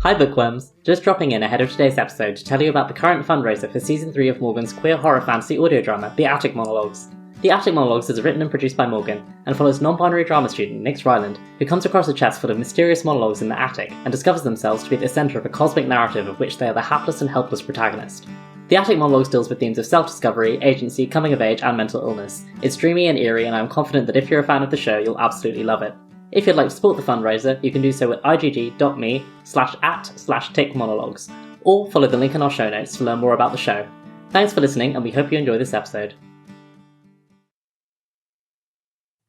Hi bookworms! Just dropping in ahead of today's episode to tell you about the current fundraiser for Season 3 of Morgan's queer horror fantasy audio drama, The Attic Monologues. The Attic Monologues is written and produced by Morgan, and follows non-binary drama student Nick Ryland, who comes across a chest full of mysterious monologues in the attic, and discovers themselves to be at the centre of a cosmic narrative of which they are the hapless and helpless protagonist. The Attic Monologues deals with themes of self-discovery, agency, coming of age, and mental illness. It's dreamy and eerie, and I'm confident that if you're a fan of the show, you'll absolutely love it. If you'd like to support the fundraiser, you can do so at igg.me/@/tickmonologues, or follow the link in our show notes to learn more about the show. Thanks for listening, and we hope you enjoy this episode.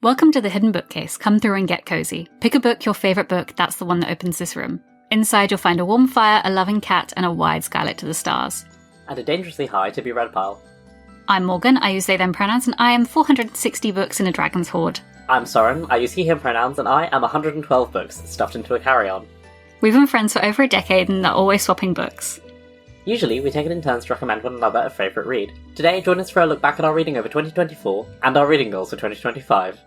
Welcome to the Hidden Bookcase. Come through and get cozy. Pick a book, your favourite book, that's the one that opens this room. Inside you'll find a warm fire, a loving cat, and a wide skylight to the stars. And a dangerously high to be read pile. I'm Morgan, I use they them pronouns, and I am 460 books in a dragon's hoard. I'm Soren, I use he him pronouns, and I am 112 books stuffed into a carry-on. We've been friends for over a decade and are always swapping books. Usually, we take it in turns to recommend one another a favourite read. Today, join us for a look back at our reading over 2024, and our reading goals for 2025.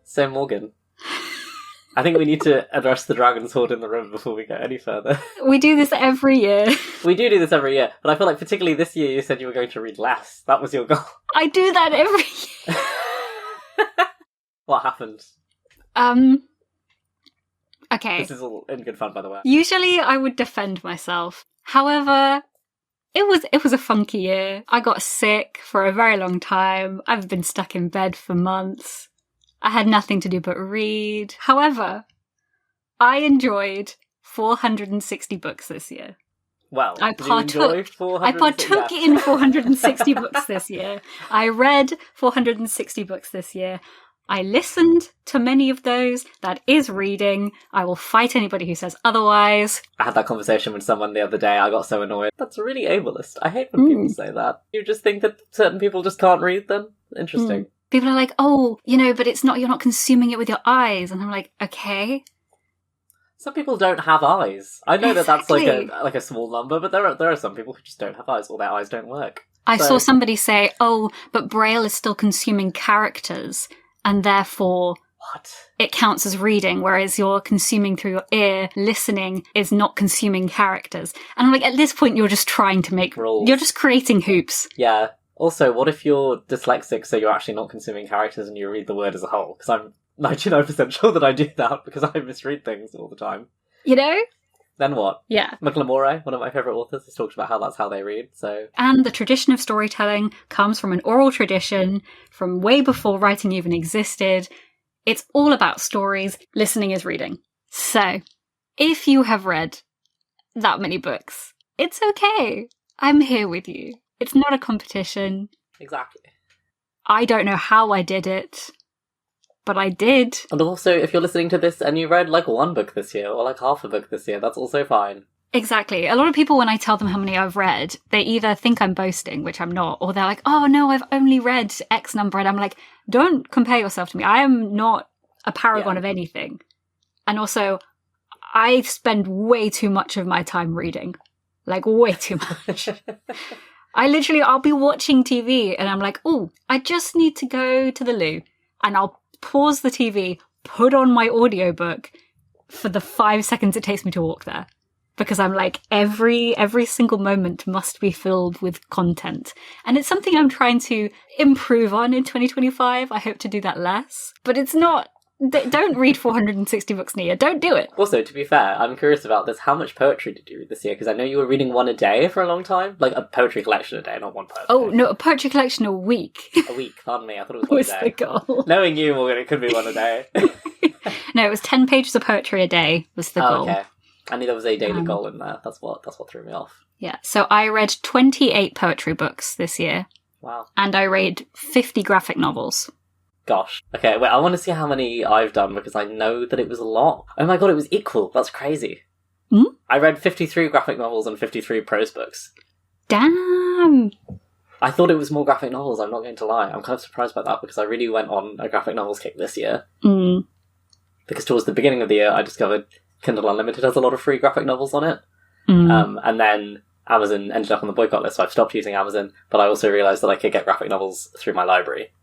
So, Morgan, I think we need to address the dragon's hoard in the room before we go any further. We do this every year. We do this every year, but I feel like particularly this year you said you were going to read less. That was your goal. I do that every year. What happened? Okay. This is all in good fun, by the way. Usually I would defend myself. However, it was a funky year. I got sick for a very long time. I've been stuck in bed for months. I had nothing to do but read. However, I enjoyed 460 books this year. Well, I partook in 460 books this year. I read 460 books this year. I listened to many of those. That is reading. I will fight anybody who says otherwise. I had that conversation with someone the other day. I got so annoyed. That's really ableist. I hate when people say that. You just think that certain people just can't read them? Interesting. People are like, oh, but it's not, you're not consuming it with your eyes. And I'm like, okay. Some people don't have eyes. I know that that's like a small number, but there are some people who just don't have eyes, or their eyes don't work. I saw somebody say, oh, but Braille is still consuming characters, and therefore it counts as reading, whereas you're consuming through your ear, listening is not consuming characters. And I'm like, at this point, you're just trying to make rules. You're just creating hoops. Yeah. Also, what if you're dyslexic, so you're actually not consuming characters and you read the word as a whole? Because I'm 99% sure that I do that, because I misread things all the time. Then what? Yeah. McLemore, one of my favourite authors, has talked about how that's how they read, so... And the tradition of storytelling comes from an oral tradition from way before writing even existed. It's all about stories. Listening is reading. So, if you have read that many books, it's okay. I'm here with you. It's not a competition. Exactly. I don't know how I did it, but I did. And also, if you're listening to this and you read like one book this year, or like half a book this year, that's also fine. Exactly. A lot of people, when I tell them how many I've read, they either think I'm boasting, which I'm not, or they're like, oh no, I've only read X number, and I'm like, don't compare yourself to me. I am not a paragon of anything. And also, I spend way too much of my time reading. Like, way too much. I'll be watching TV, and I'm like, oh, I just need to go to the loo, and I'll pause the TV, put on my audiobook for the 5 seconds it takes me to walk there. Because I'm like, every single moment must be filled with content. And it's something I'm trying to improve on in 2025. I hope to do that less. But it's not... Don't read 460 books in a year. Don't do it. Also, to be fair, I'm curious about this. How much poetry did you read this year? Because I know you were reading one a day for a long time. Like a poetry collection a day, not one poem. Oh, no, a poetry collection a week. A week, pardon me. I thought it was one a day. The goal. Knowing you, Morgan, it could be one a day. No, it was 10 pages of poetry a day was the goal. Okay. I knew there was a daily goal in there. That's what threw me off. Yeah, so I read 28 poetry books this year. Wow. And I read 50 graphic novels. Gosh. Okay, wait, I want to see how many I've done, because I know that it was a lot. Oh my god, it was equal. That's crazy. I read 53 graphic novels and 53 prose books. Damn! I thought it was more graphic novels, I'm not going to lie. I'm kind of surprised by that, because I really went on a graphic novels kick this year. Because towards the beginning of the year, I discovered Kindle Unlimited has a lot of free graphic novels on it. And then Amazon ended up on the boycott list, so I've stopped using Amazon, but I also realised that I could get graphic novels through my library.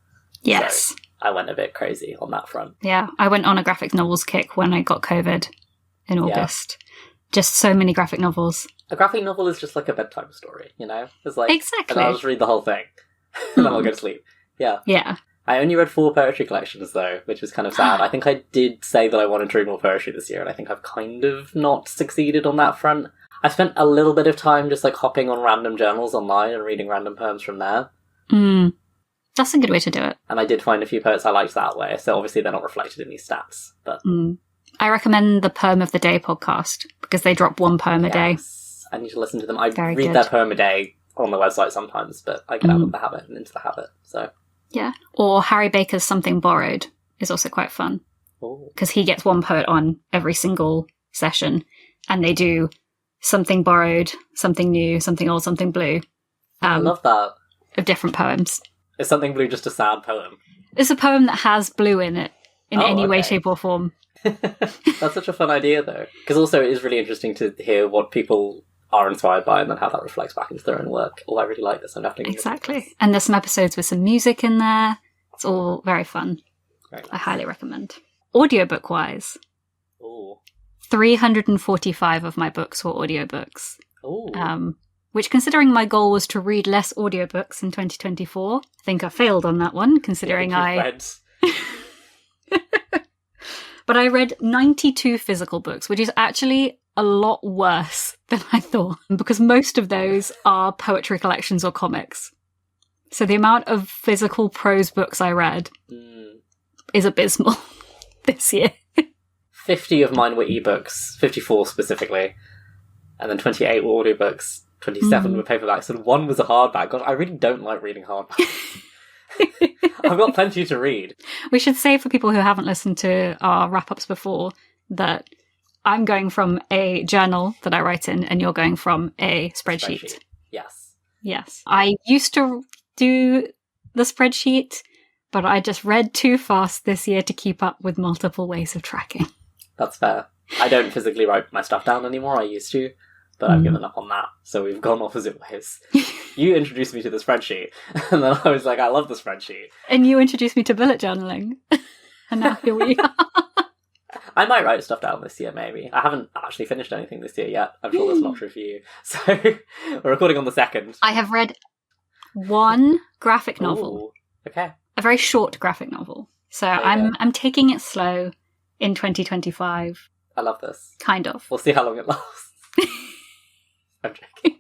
Yes. So I went a bit crazy on that front. Yeah, I went on a graphic novels kick when I got COVID. in August. Just so many graphic novels. A graphic novel is just like a bedtime story, you know? It's like, Exactly. and I'll just read the whole thing, and then I'll go to sleep. Yeah. Yeah. I only read 4 poetry collections, though, which is kind of sad. I think I did say that I wanted to read more poetry this year, and I think I've kind of not succeeded on that front. I spent a little bit of time just, like, hopping on random journals online and reading random poems from there. That's a good way to do it. And I did find a few poets I liked that way, so obviously they're not reflected in these stats. But I recommend the Poem of the Day podcast, because they drop 1 poem a day. I need to listen to them. I Very read good. their poem a day on the website sometimes, but I get out of the habit and into the habit, so... Yeah. Or Harry Baker's Something Borrowed is also quite fun. Because he gets 1 poet on every single session, and they do something borrowed, something new, something old, something blue. I love that. Of different poems. Is Something Blue just a sad poem? It's a poem that has blue in it, in any way, shape, or form. That's such a fun idea, though. Because also it is really interesting to hear what people are inspired by and then how that reflects back into their own work. Oh, I really like this. I'm definitely Exactly. And there's some episodes with some music in there. It's all very fun. Very nice. I highly recommend. Audiobook-wise, Ooh. 345 of my books were audiobooks. Ooh. Which, considering my goal was to read less audiobooks in 2024, I think I failed on that one, considering But I read 92 physical books, which is actually a lot worse than I thought, because most of those are poetry collections or comics. So the amount of physical prose books I read is abysmal this year. 50 of mine were ebooks, 54 specifically, and then 28 were audiobooks, 27 were paperbacks, and 1 was a hardback. God, I really don't like reading hardbacks. I've got plenty to read. We should say, for people who haven't listened to our wrap-ups before, that I'm going from a journal that I write in, and you're going from a spreadsheet. Yes. Yes. I used to do the spreadsheet, but I just read too fast this year to keep up with multiple ways of tracking. That's fair. I don't physically write my stuff down anymore. I used to, but I've given up on that. So we've gone opposite ways. You introduced me to the spreadsheet, and then I was like, I love the spreadsheet. And you introduced me to bullet journaling. And now here we are. I might write stuff down this year, maybe. I haven't actually finished anything this year yet. I'm sure that's not true for you. So, we're recording on the 2nd. I have read 1 graphic novel. Ooh, okay. A very short graphic novel. So I'm taking it slow in 2025. I love this. Kind of. We'll see how long it lasts. I'm joking.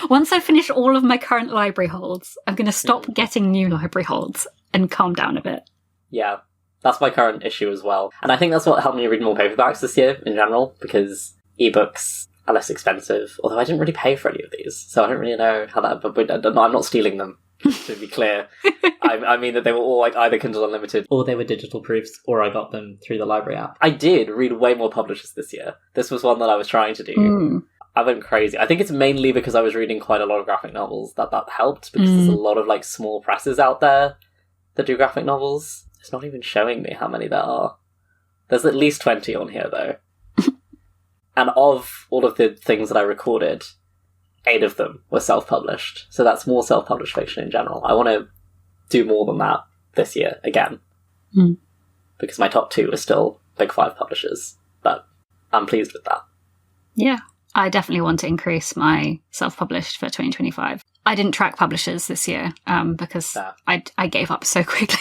Once I finish all of my current library holds, I'm going to stop getting new library holds and calm down a bit. Yeah, that's my current issue as well. And I think that's what helped me read more paperbacks this year in general, because ebooks are less expensive, although I didn't really pay for any of these, so I don't really know how that... But I'm not stealing them, to be clear. I mean that they were all like either Kindle Unlimited, or they were digital proofs, or I got them through the library app. I did read way more publishers this year. This was one that I was trying to do. I went crazy. I think it's mainly because I was reading quite a lot of graphic novels that helped, because there's a lot of like small presses out there that do graphic novels. It's not even showing me how many there are. There's at least 20 on here, though. And of all of the things that I recorded, 8 of them were self-published. So that's more self-published fiction in general. I want to do more than that this year, again. Because my top 2 are still Big 5 publishers. But I'm pleased with that. Yeah. I definitely want to increase my self-published for 2025. I didn't track publishers this year because I gave up so quickly.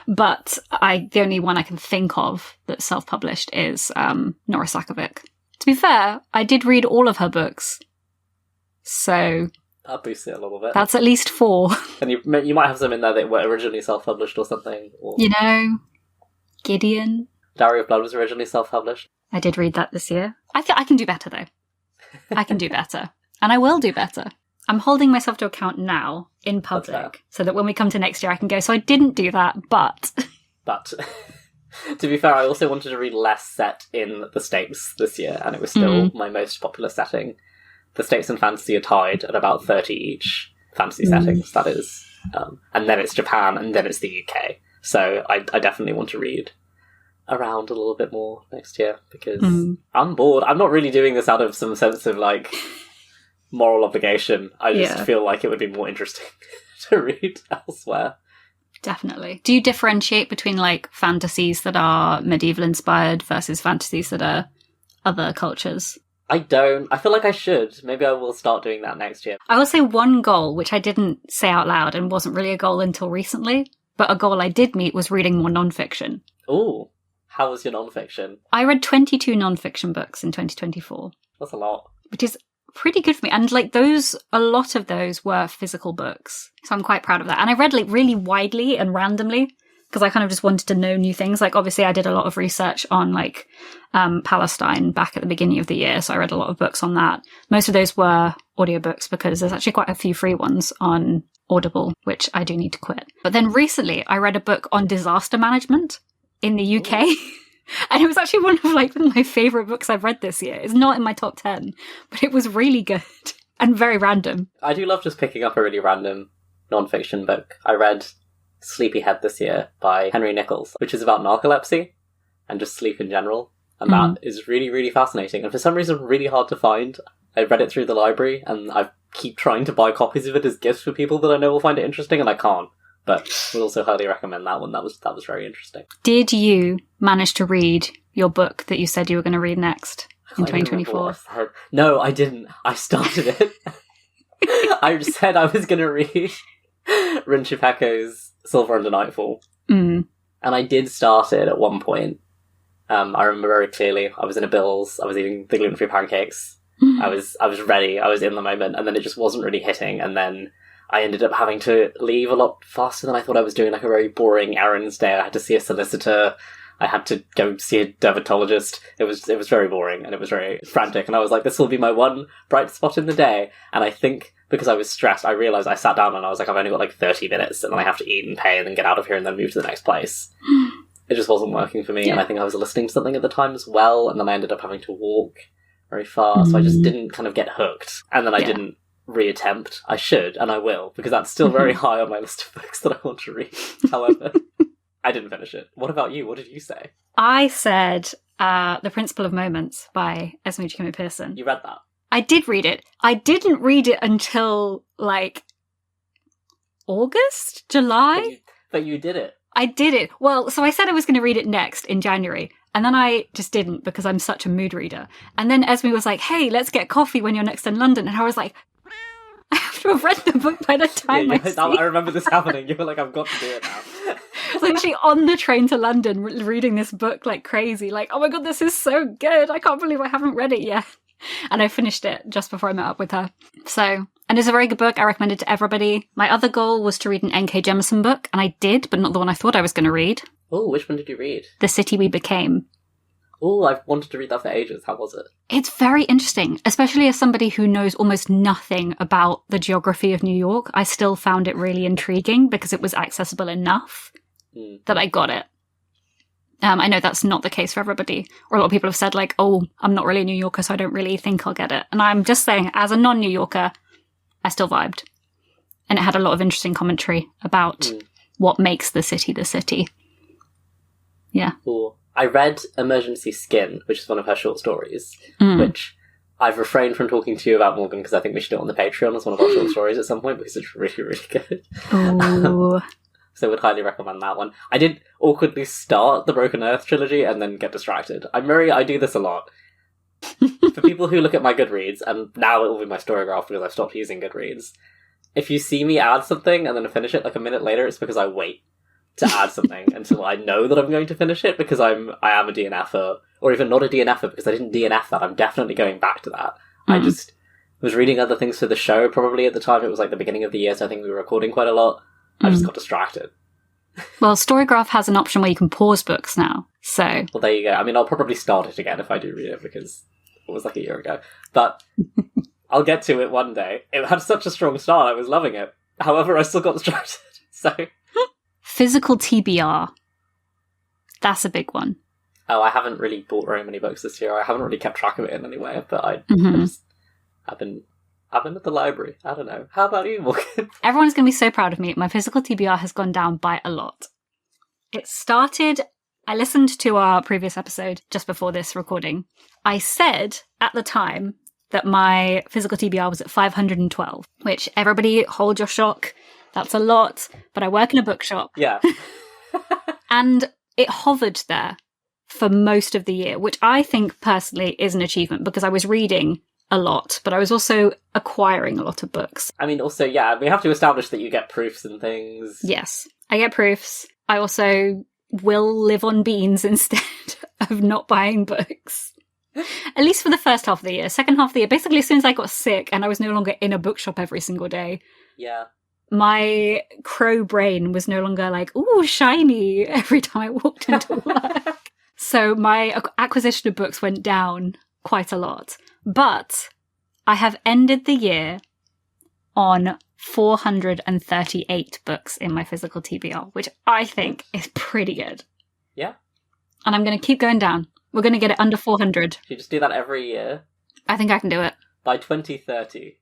But the only one I can think of that's self-published is Nora Sakovic. To be fair, I did read all of her books. So... that boosts it a little bit. That's at least 4. And you might have some in there that were originally self-published or something. Or... You know, Gideon. Diary of Blood was originally self-published. I did read that this year. I can do better, though. I can do better. And I will do better. I'm holding myself to account now, in public, so that when we come to next year I can go, so I didn't do that, but... But, to be fair, I also wanted to read less set in the States this year, and it was still my most popular setting. The States and fantasy are tied at about 30 each. Fantasy settings, that is. And then it's Japan, and then it's the UK. So I definitely want to read around a little bit more next year, because I'm bored. I'm not really doing this out of some sense of, like, moral obligation. I just feel like it would be more interesting to read elsewhere. Definitely. Do you differentiate between like fantasies that are medieval inspired versus fantasies that are other cultures? I don't. I feel like I should. Maybe I will start doing that next year. I will say one goal, which I didn't say out loud and wasn't really a goal until recently, but a goal I did meet was reading more nonfiction. Ooh. How was your nonfiction? I read 22 nonfiction books in 2024. That's a lot. Which is pretty good for me. And like a lot of those were physical books. So I'm quite proud of that. And I read like really widely and randomly because I kind of just wanted to know new things. Like obviously I did a lot of research on like Palestine back at the beginning of the year. So I read a lot of books on that. Most of those were audiobooks because there's actually quite a few free ones on Audible, which I do need to quit. But then recently I read a book on disaster management in the UK. And it was actually one of like my favourite books I've read this year. It's not in my top 10, but it was really good and very random. I do love just picking up a really random non-fiction book. I read Sleepyhead this year by Henry Nichols, which is about narcolepsy and just sleep in general. And that is really, really fascinating. And for some reason, really hard to find. I read it through the library and I keep trying to buy copies of it as gifts for people that I know will find it interesting, and I can't. But would also highly recommend that one. That was very interesting. Did you manage to read your book that you said you were going to read next in 2024? No, I didn't. I started it. I said I was going to read Rin Chipeko's Silver Under Nightfall. And I did start it at one point. I remember very clearly. I was in a Bill's. I was eating the gluten-free pancakes. I was ready. I was in the moment. And then it just wasn't really hitting. And then I ended up having to leave a lot faster than I thought I was doing, like a very boring errands day. I had to see a solicitor. I had to go see a dermatologist. It was very boring and it was very frantic. And I was like, this will be my one bright spot in the day. And I think because I was stressed, I realised I sat down and I was like, I've only got like 30 minutes and then I have to eat and pay and then get out of here and then move to the next place. It just wasn't working for me. Yeah. And I think I was listening to something at the time as well. And then I ended up having to walk very far. So I just didn't kind of get hooked. And then I didn't reattempt. I should, and I will, because that's still very high on my list of books that I want to read. However, I didn't finish it. What about you? What did you say? I said The Principle of Moments by Esme Chikimi Pearson. You read that? I did read it. I didn't read it until, like, August? July? But you did it. I did it. Well, so I said I was going to read it next in January, and then I just didn't because I'm such a mood reader. And then Esme was like, hey, let's get coffee when you're next in London. And I was like, I have to have read the book by the time I remember this happening. You were like, I've got to do it now. I was literally on the train to London reading this book like crazy. Like, oh my god, this is so good. I can't believe I haven't read it yet. And I finished it just before I met up with her. So, and it's a very good book. I recommend it to everybody. My other goal was to read an N.K. Jemisin book, and I did, but not the one I thought I was going to read. Oh, which one did you read? The City We Became. Oh, I've wanted to read that for ages. How was it? It's very interesting, especially as somebody who knows almost nothing about the geography of New York. I still found it really intriguing because it was accessible enough that I got it. I know that's not the case for everybody. Or a lot of people have said, like, oh, I'm not really a New Yorker, so I don't really think I'll get it. And I'm just saying, as a non-New Yorker, I still vibed. And it had a lot of interesting commentary about what makes the city the city. Yeah. Cool. I read Emergency Skin, which is one of her short stories, which I've refrained from talking to you about, Morgan, because I think we should do it on the Patreon as one of our short stories at some point, because it's really, really good. Ooh. So would highly recommend that one. I did awkwardly start the Broken Earth trilogy and then get distracted. I do this a lot. For people who look at my Goodreads, and now it will be my Storygraph because I've stopped using Goodreads, if you see me add something and then finish it like a minute later, it's because I wait to add something until I know that I'm going to finish it, because I am a DNFer, or even not a DNFer because I didn't DNF that. I'm definitely going back to that. I just was reading other things for the show probably at the time. It was like the beginning of the year, so I think we were recording quite a lot. I just got distracted. Well, Storygraph has an option where you can pause books now, so... Well, there you go. I mean, I'll probably start it again if I do read it, because it was like a year ago. But I'll get to it one day. It had such a strong start, I was loving it. However, I still got distracted, so... Physical TBR. That's a big one. Oh, I haven't really bought very many books this year. I haven't really kept track of it in any way, but I've been at the library. I don't know. How about you, Morgan? Everyone's going to be so proud of me. My physical TBR has gone down by a lot. It started... I listened to our previous episode just before this recording. I said at the time that my physical TBR was at 512, which everybody hold your shock. That's a lot, but I work in a bookshop. Yeah. And it hovered there for most of the year, which I think personally is an achievement because I was reading a lot, but I was also acquiring a lot of books. I mean, also, yeah, we have to establish that you get proofs and things. Yes, I get proofs. I also will live on beans instead of not buying books. At least for the first half of the year. Second half of the year, basically as soon as I got sick and I was no longer in a bookshop every single day. Yeah. My crow brain was no longer like, ooh, shiny, every time I walked into work. So my acquisition of books went down quite a lot. But I have ended the year on 438 books in my physical TBR, which I think is pretty good. Yeah. And I'm going to keep going down. We're going to get it under 400. You just do that every year. I think I can do it. By 2030.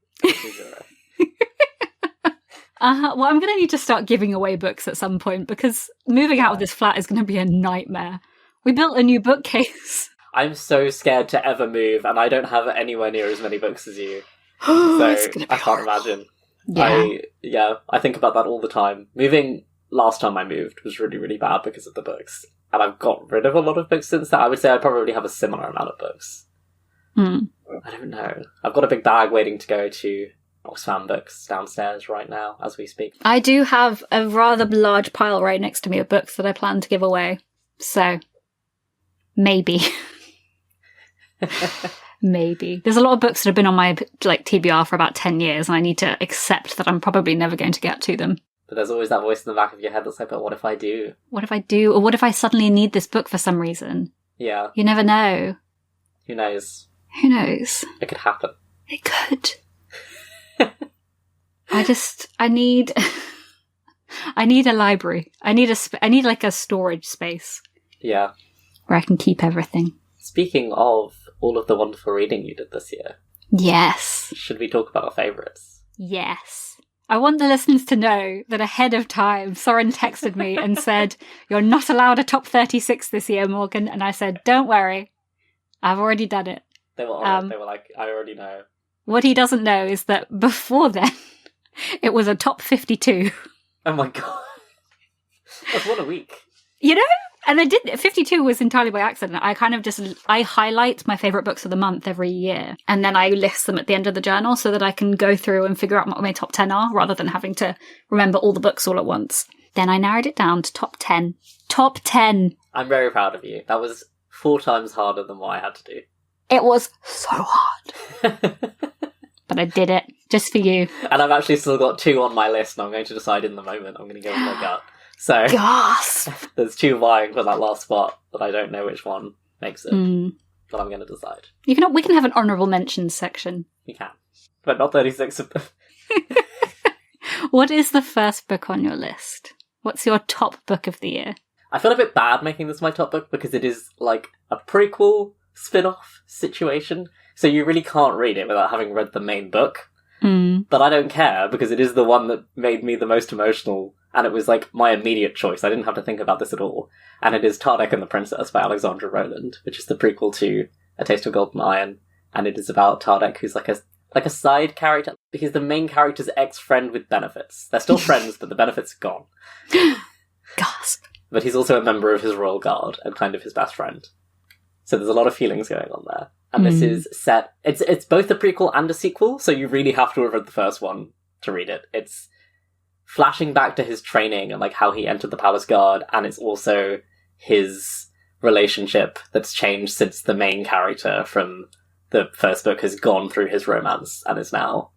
Well, I'm going to need to start giving away books at some point because moving out of this flat is going to be a nightmare. We built a new bookcase. I'm so scared to ever move, and I don't have anywhere near as many books as you. So I can't imagine. Yeah. I think about that all the time. Moving last time I moved was really, really bad because of the books. And I've got rid of a lot of books since then. I would say I probably have a similar amount of books. I don't know. I've got a big bag waiting to go to Oxfam Books downstairs right now as we speak. I do have a rather large pile right next to me of books that I plan to give away. So, maybe. Maybe. There's a lot of books that have been on my TBR for about 10 years and I need to accept that I'm probably never going to get to them. But there's always that voice in the back of your head that's like, but what if I do? What if I do? Or what if I suddenly need this book for some reason? Yeah. You never know. Who knows? Who knows? It could happen. It could. I need a library. I need a storage space. Yeah. Where I can keep everything. Speaking of all of the wonderful reading you did this year. Yes. Should we talk about our favourites? Yes. I want the listeners to know that ahead of time, Soren texted me and said, "You're not allowed a top 36 this year, Morgan." And I said, "Don't worry. I've already done it." They were honest. They were like, I already know. What he doesn't know is that before then, it was a top 52. Oh my god. That's one a week. You know? And I did, 52 was entirely by accident. I highlight my favourite books of the month every year. And then I list them at the end of the journal so that I can go through and figure out what my top 10 are rather than having to remember all the books all at once. Then I narrowed it down to top 10. Top 10! I'm very proud of you. That was 4 times harder than what I had to do. It was so hard. But I did it, just for you. And I've actually still got 2 on my list, and I'm going to decide in the moment. I'm going to go with my gut. So, gasp! There's 2 vying for that last spot, but I don't know which one makes it. But I'm going to decide. We can have an honourable mentions section. We can. But not 36 of them. What is the first book on your list? What's your top book of the year? I feel a bit bad making this my top book because it is like a prequel spin-off situation. So you really can't read it without having read the main book. But I don't care because it is the one that made me the most emotional. And it was like my immediate choice. I didn't have to think about this at all. And it is Tardek and the Princess by Alexandra Rowland, which is the prequel to A Taste of Golden Iron. And it is about Tardek, who's like a side character. He's the main character's ex-friend with benefits. They're still friends, but the benefits are gone. Gasp. But he's also a member of his royal guard and kind of his best friend. So there's a lot of feelings going on there. And this is set... It's both a prequel and a sequel, so you really have to have read the first one to read it. It's flashing back to his training and like how he entered the palace guard, and it's also his relationship that's changed since the main character from the first book has gone through his romance and is now...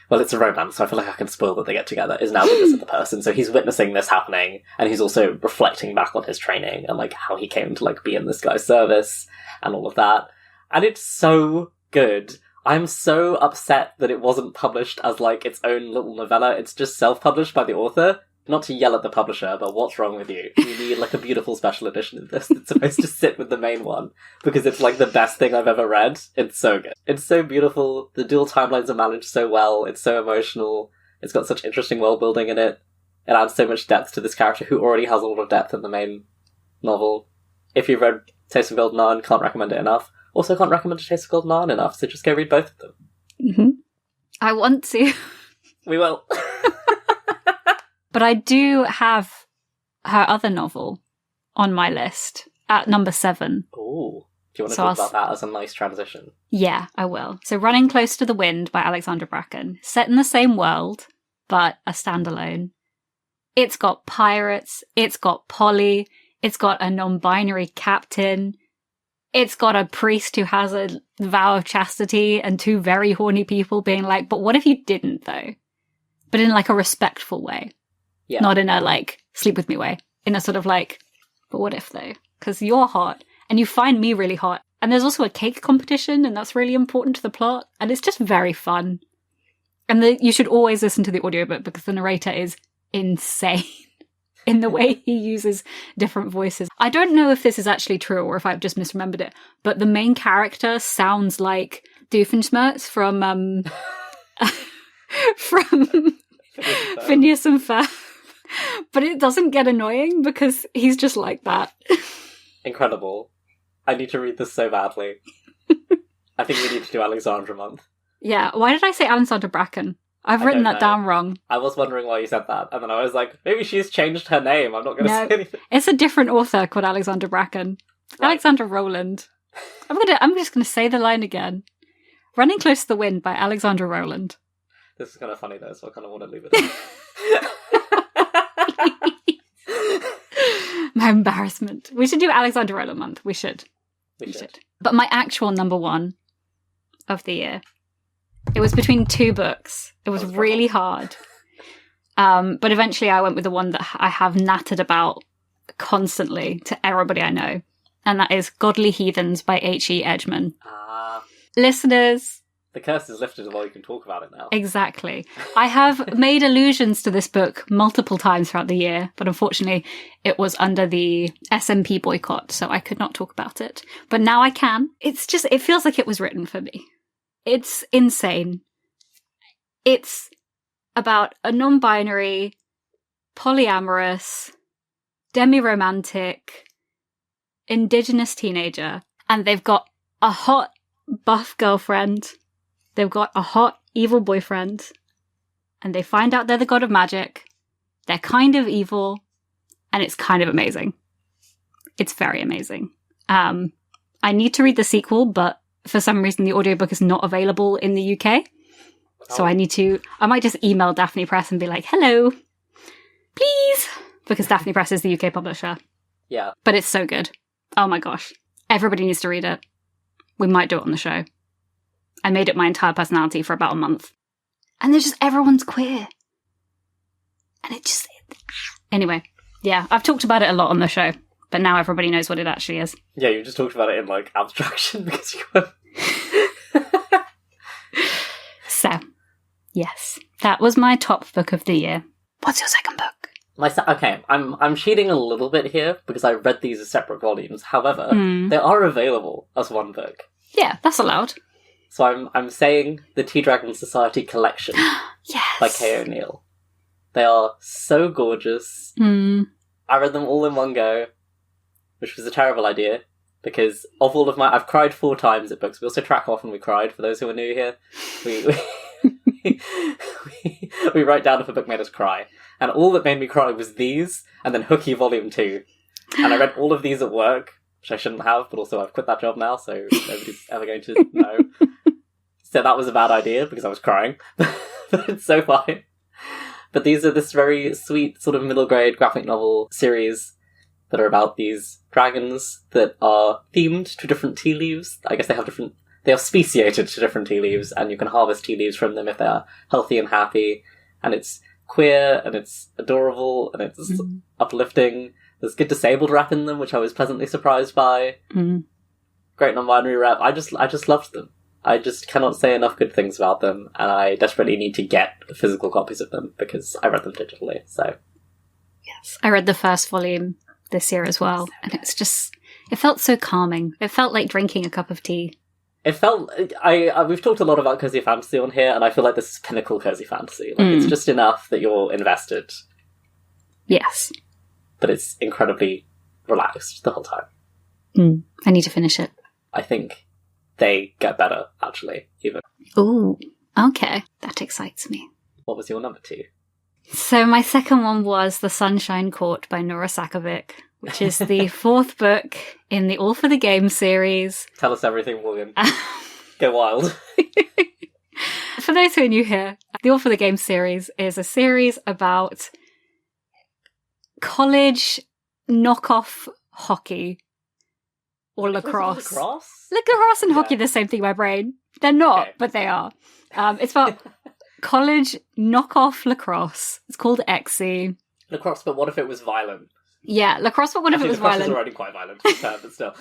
Well, it's a romance, so I feel like I can spoil that they get together, is now witnessing the person. So he's witnessing this happening, and he's also reflecting back on his training and like how he came to like be in this guy's service and all of that. And it's so good. I'm so upset that it wasn't published as like its own little novella. It's just self-published by the author. Not to yell at the publisher, but what's wrong with you? You need like a beautiful special edition of this that's supposed to sit with the main one, because it's like the best thing I've ever read. It's so good. It's so beautiful. The dual timelines are managed so well. It's so emotional. It's got such interesting world building in it. It adds so much depth to this character who already has a lot of depth in the main novel. If you've read Taste of Golden Iron, can't recommend it enough. Also can't recommend A Taste of Golden Iron enough, so just go read both of them. I want to. We will. But I do have her other novel on my list at number 7. Ooh. Do you want to talk about that as a nice transition? Yeah, I will. So Running Close to the Wind by Alexandra Bracken. Set in the same world, but a standalone. It's got pirates, it's got Polly, it's got a non-binary captain, it's got a priest who has a vow of chastity and 2 very horny people being like, but what if you didn't, though? But in, like, a respectful way. Yeah. Not in a, like, sleep with me way. In a sort of, like, but what if, though? Because you're hot, and you find me really hot. And there's also a cake competition, and that's really important to the plot. And it's just very fun. And you should always listen to the audiobook, because the narrator is insane in the way he uses different voices. I don't know if this is actually true or if I've just misremembered it, but the main character sounds like Doofenshmirtz from Phineas and Ferb. But it doesn't get annoying because he's just like that. Incredible. I need to read this so badly. I think we need to do Alexandra month. Yeah, why did I say Alexandra Bracken? I've written that down wrong. I was wondering why you said that, and then I was like, maybe she's changed her name. I'm not going to say anything. It's a different author called Alexandra Bracken. Right. Alexandra Rowland. I'm just gonna say the line again. Running Close to the Wind by Alexandra Rowland. This is kind of funny though, so I kind of want to leave it. My embarrassment. We should do Alexandra Rowland month. We should. We should. But my actual number 1 of the year. It was between 2 books. It was really hard. But eventually I went with the one that I have nattered about constantly to everybody I know. And that is Godly Heathens by H.E. Edgman. Listeners. The curse is lifted, although you can talk about it now. Exactly. I have made allusions to this book multiple times throughout the year, but unfortunately it was under the SMP boycott, so I could not talk about it. But now I can. It feels like it was written for me. It's insane. It's about a non-binary, polyamorous, demi-romantic, indigenous teenager, and they've got a hot, buff girlfriend. They've got a hot, evil boyfriend, and they find out they're the god of magic. They're kind of evil, and it's kind of amazing. It's very amazing. I need to read the sequel, but for some reason the audiobook is not available in the UK. So I might just email Daphne Press and be like, hello, please, because Daphne Press is the UK publisher. Yeah. But it's so good. Oh my gosh. Everybody needs to read it. We might do it on the show. I made it my entire personality for about a month. And there's just, everyone's queer. And it just... Anyway, yeah, I've talked about it a lot on the show, but now everybody knows what it actually is. Yeah, you just talked about it in, like, abstraction because you were... So, yes, that was my top book of the year. What's your second book? Okay, I'm cheating a little bit here because I read these as separate volumes. However, they are available as one book. Yeah, that's allowed. So I'm saying the Tea Dragon Society collection yes. by K. O'Neill. They are so gorgeous. I read them all in one go, which was a terrible idea because of all of I've cried 4 times at books. We also track how often we cried. For those who are new here, we write down if a book made us cry, and all that made me cry was these, and then Hooky Volume 2. And I read all of these at work, which I shouldn't have, but also I've quit that job now, so nobody's ever going to know. So that was a bad idea because I was crying, but it's so fine. But these are this very sweet sort of middle grade graphic novel series that are about these dragons that are themed to different tea leaves. I guess they are speciated to different tea leaves, and you can harvest tea leaves from them if they are healthy and happy. And it's queer, and it's adorable, and it's uplifting. There's good disabled rap in them, which I was pleasantly surprised by. Great non-binary rap. I just loved them. I just cannot say enough good things about them, and I desperately need to get physical copies of them because I read them digitally. So, yes, I read the first volume this year as well, and it felt so calming. It felt like drinking a cup of tea. It felt... we've talked a lot about cozy fantasy on here, and I feel like this is pinnacle cozy fantasy. Like, it's just enough that you're invested. Yes. But it's incredibly relaxed the whole time. I need to finish it. I think they get better, actually, even. Ooh, okay. That excites me. What was your number 2? So my second one was The Sunshine Court by Nora Sakavic, which is the fourth book in the All for the Game series. Tell us everything, Morgan. Go wild. For those who are new here, the All for the Game series is a series about college knockoff hockey or lacrosse. Lacrosse and hockey are the same thing in my brain. They're not, but they are. It's about college knockoff lacrosse. It's called XC. Lacrosse, but what if it was violent? Yeah, lacrosse, but what if it was lacrosse violent? Is already quite violent, but still.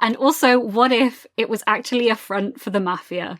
And also, what if it was actually a front for the mafia?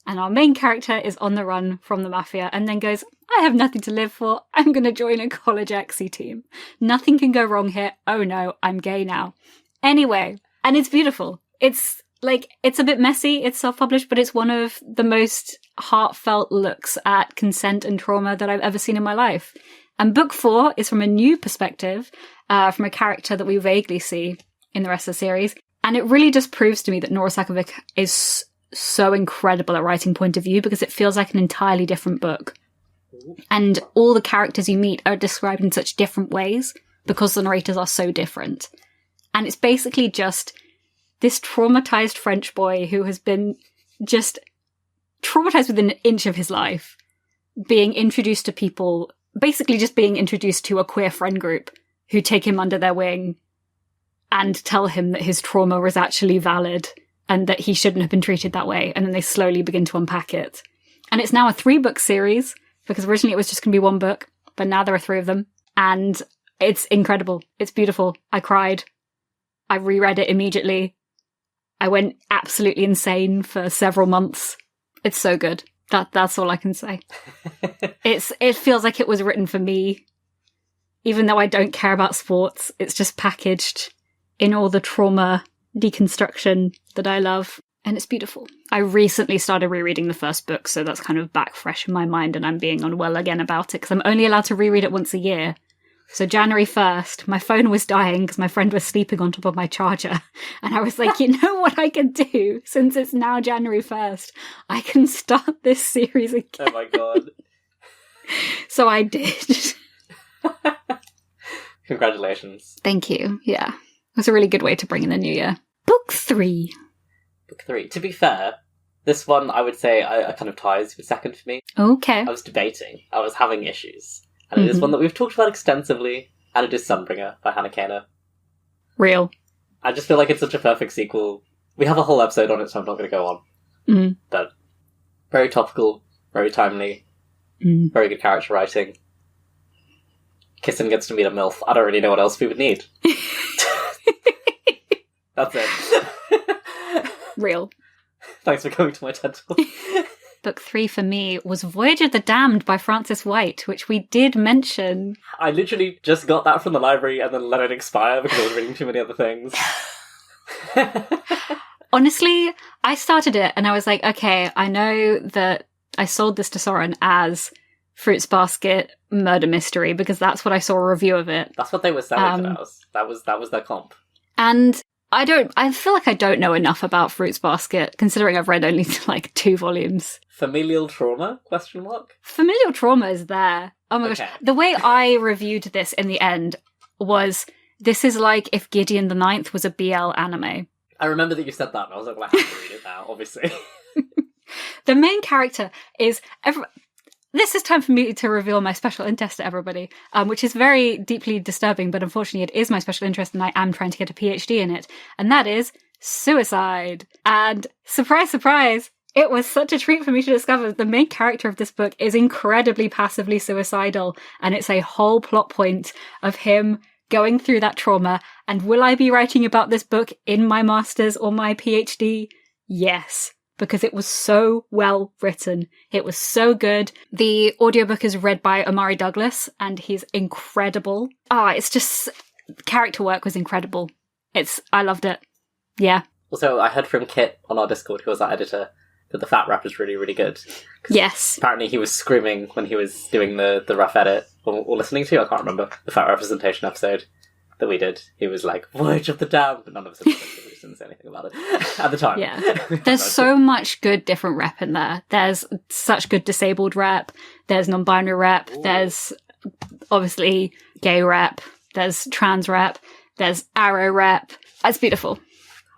And our main character is on the run from the mafia and then goes, I have nothing to live for. I'm going to join a college XC team. Nothing can go wrong here. Oh no, I'm gay now. Anyway, and it's beautiful. It's a bit messy. It's self-published, but it's one of the most heartfelt looks at consent and trauma that I've ever seen in my life. And book 4 is from a new perspective, from a character that we vaguely see in the rest of the series. And it really just proves to me that Nora Sakavic is so incredible at writing point of view because it feels like an entirely different book. And all the characters you meet are described in such different ways because the narrators are so different. And it's basically just this traumatized French boy who has been just traumatized within an inch of his life, being introduced to people, basically just being introduced to a queer friend group who take him under their wing and tell him that his trauma was actually valid and that he shouldn't have been treated that way. And then they slowly begin to unpack it. And it's now a 3-book series, because originally it was just going to be 1 book, but now there are 3 of them. And it's incredible. It's beautiful. I cried. I reread it immediately. I went absolutely insane for several months. It's so good. That's all I can say. It feels like it was written for me. Even though I don't care about sports, it's just packaged in all the trauma deconstruction that I love, and it's beautiful. I recently started rereading the first book, so that's kind of back fresh in my mind, and I'm being unwell again about it because I'm only allowed to reread it once a year. So January 1st, my phone was dying because my friend was sleeping on top of my charger, and I was like, you know what I can do? Since it's now January 1st, I can start this series again. Oh my god. So I did. Congratulations. Thank you, yeah. It was a really good way to bring in the new year. Book 3. Book 3. To be fair, this one I would say I kind of ties with second for me. Okay. I was debating. I was having issues. And it is one that we've talked about extensively, and it is Sunbringer by Hannah Kana. Real. I just feel like it's such a perfect sequel. We have a whole episode on it, so I'm not going to go on. But very topical, very timely, very good character writing. Kissen gets to meet a MILF. I don't really know what else we would need. That's it. Real. Thanks for coming to my TED Talk. Book 3 for me was Voyage of the Damned by Frances White, which we did mention. I literally just got that from the library and then let it expire because I was reading too many other things. Honestly, I started it and I was like, okay, I know that I sold this to Soren as Fruits Basket murder mystery because that's what I saw a review of it. That's what they were selling to us. That was their comp. And I feel like I don't know enough about Fruits Basket, considering I've read only like 2 volumes. Familial trauma? ? Familial trauma is there. Oh my gosh. The way I reviewed this in the end was, this is like if Gideon the Ninth was a BL anime. I remember that you said that, and I was like, well, I have to read it now, obviously. The main character is... This is time for me to reveal my special interest to everybody, which is very deeply disturbing, but unfortunately it is my special interest and I am trying to get a PhD in it, and that is suicide. And surprise, surprise, it was such a treat for me to discover that the main character of this book is incredibly passively suicidal, and it's a whole plot point of him going through that trauma. And will I be writing about this book in my master's or my PhD? Yes. Because it was so well written. It was so good. The audiobook is read by Omari Douglas, and he's incredible. It's just... character work was incredible. I loved it. Yeah. Also, I heard from Kit on our Discord, who was our editor, that the fat rap is really, really good. Yes. Apparently he was screaming when he was doing the rough edit, or listening to, I can't remember, the fat representation episode. that we did. He was like, Voyage of the Damned, but none of us didn't say anything about it at the time. Yeah. There's so much good different rep in there. There's such good disabled rep. There's non-binary rep. Ooh. There's obviously gay rep. There's trans rep. There's arrow rep. It's beautiful.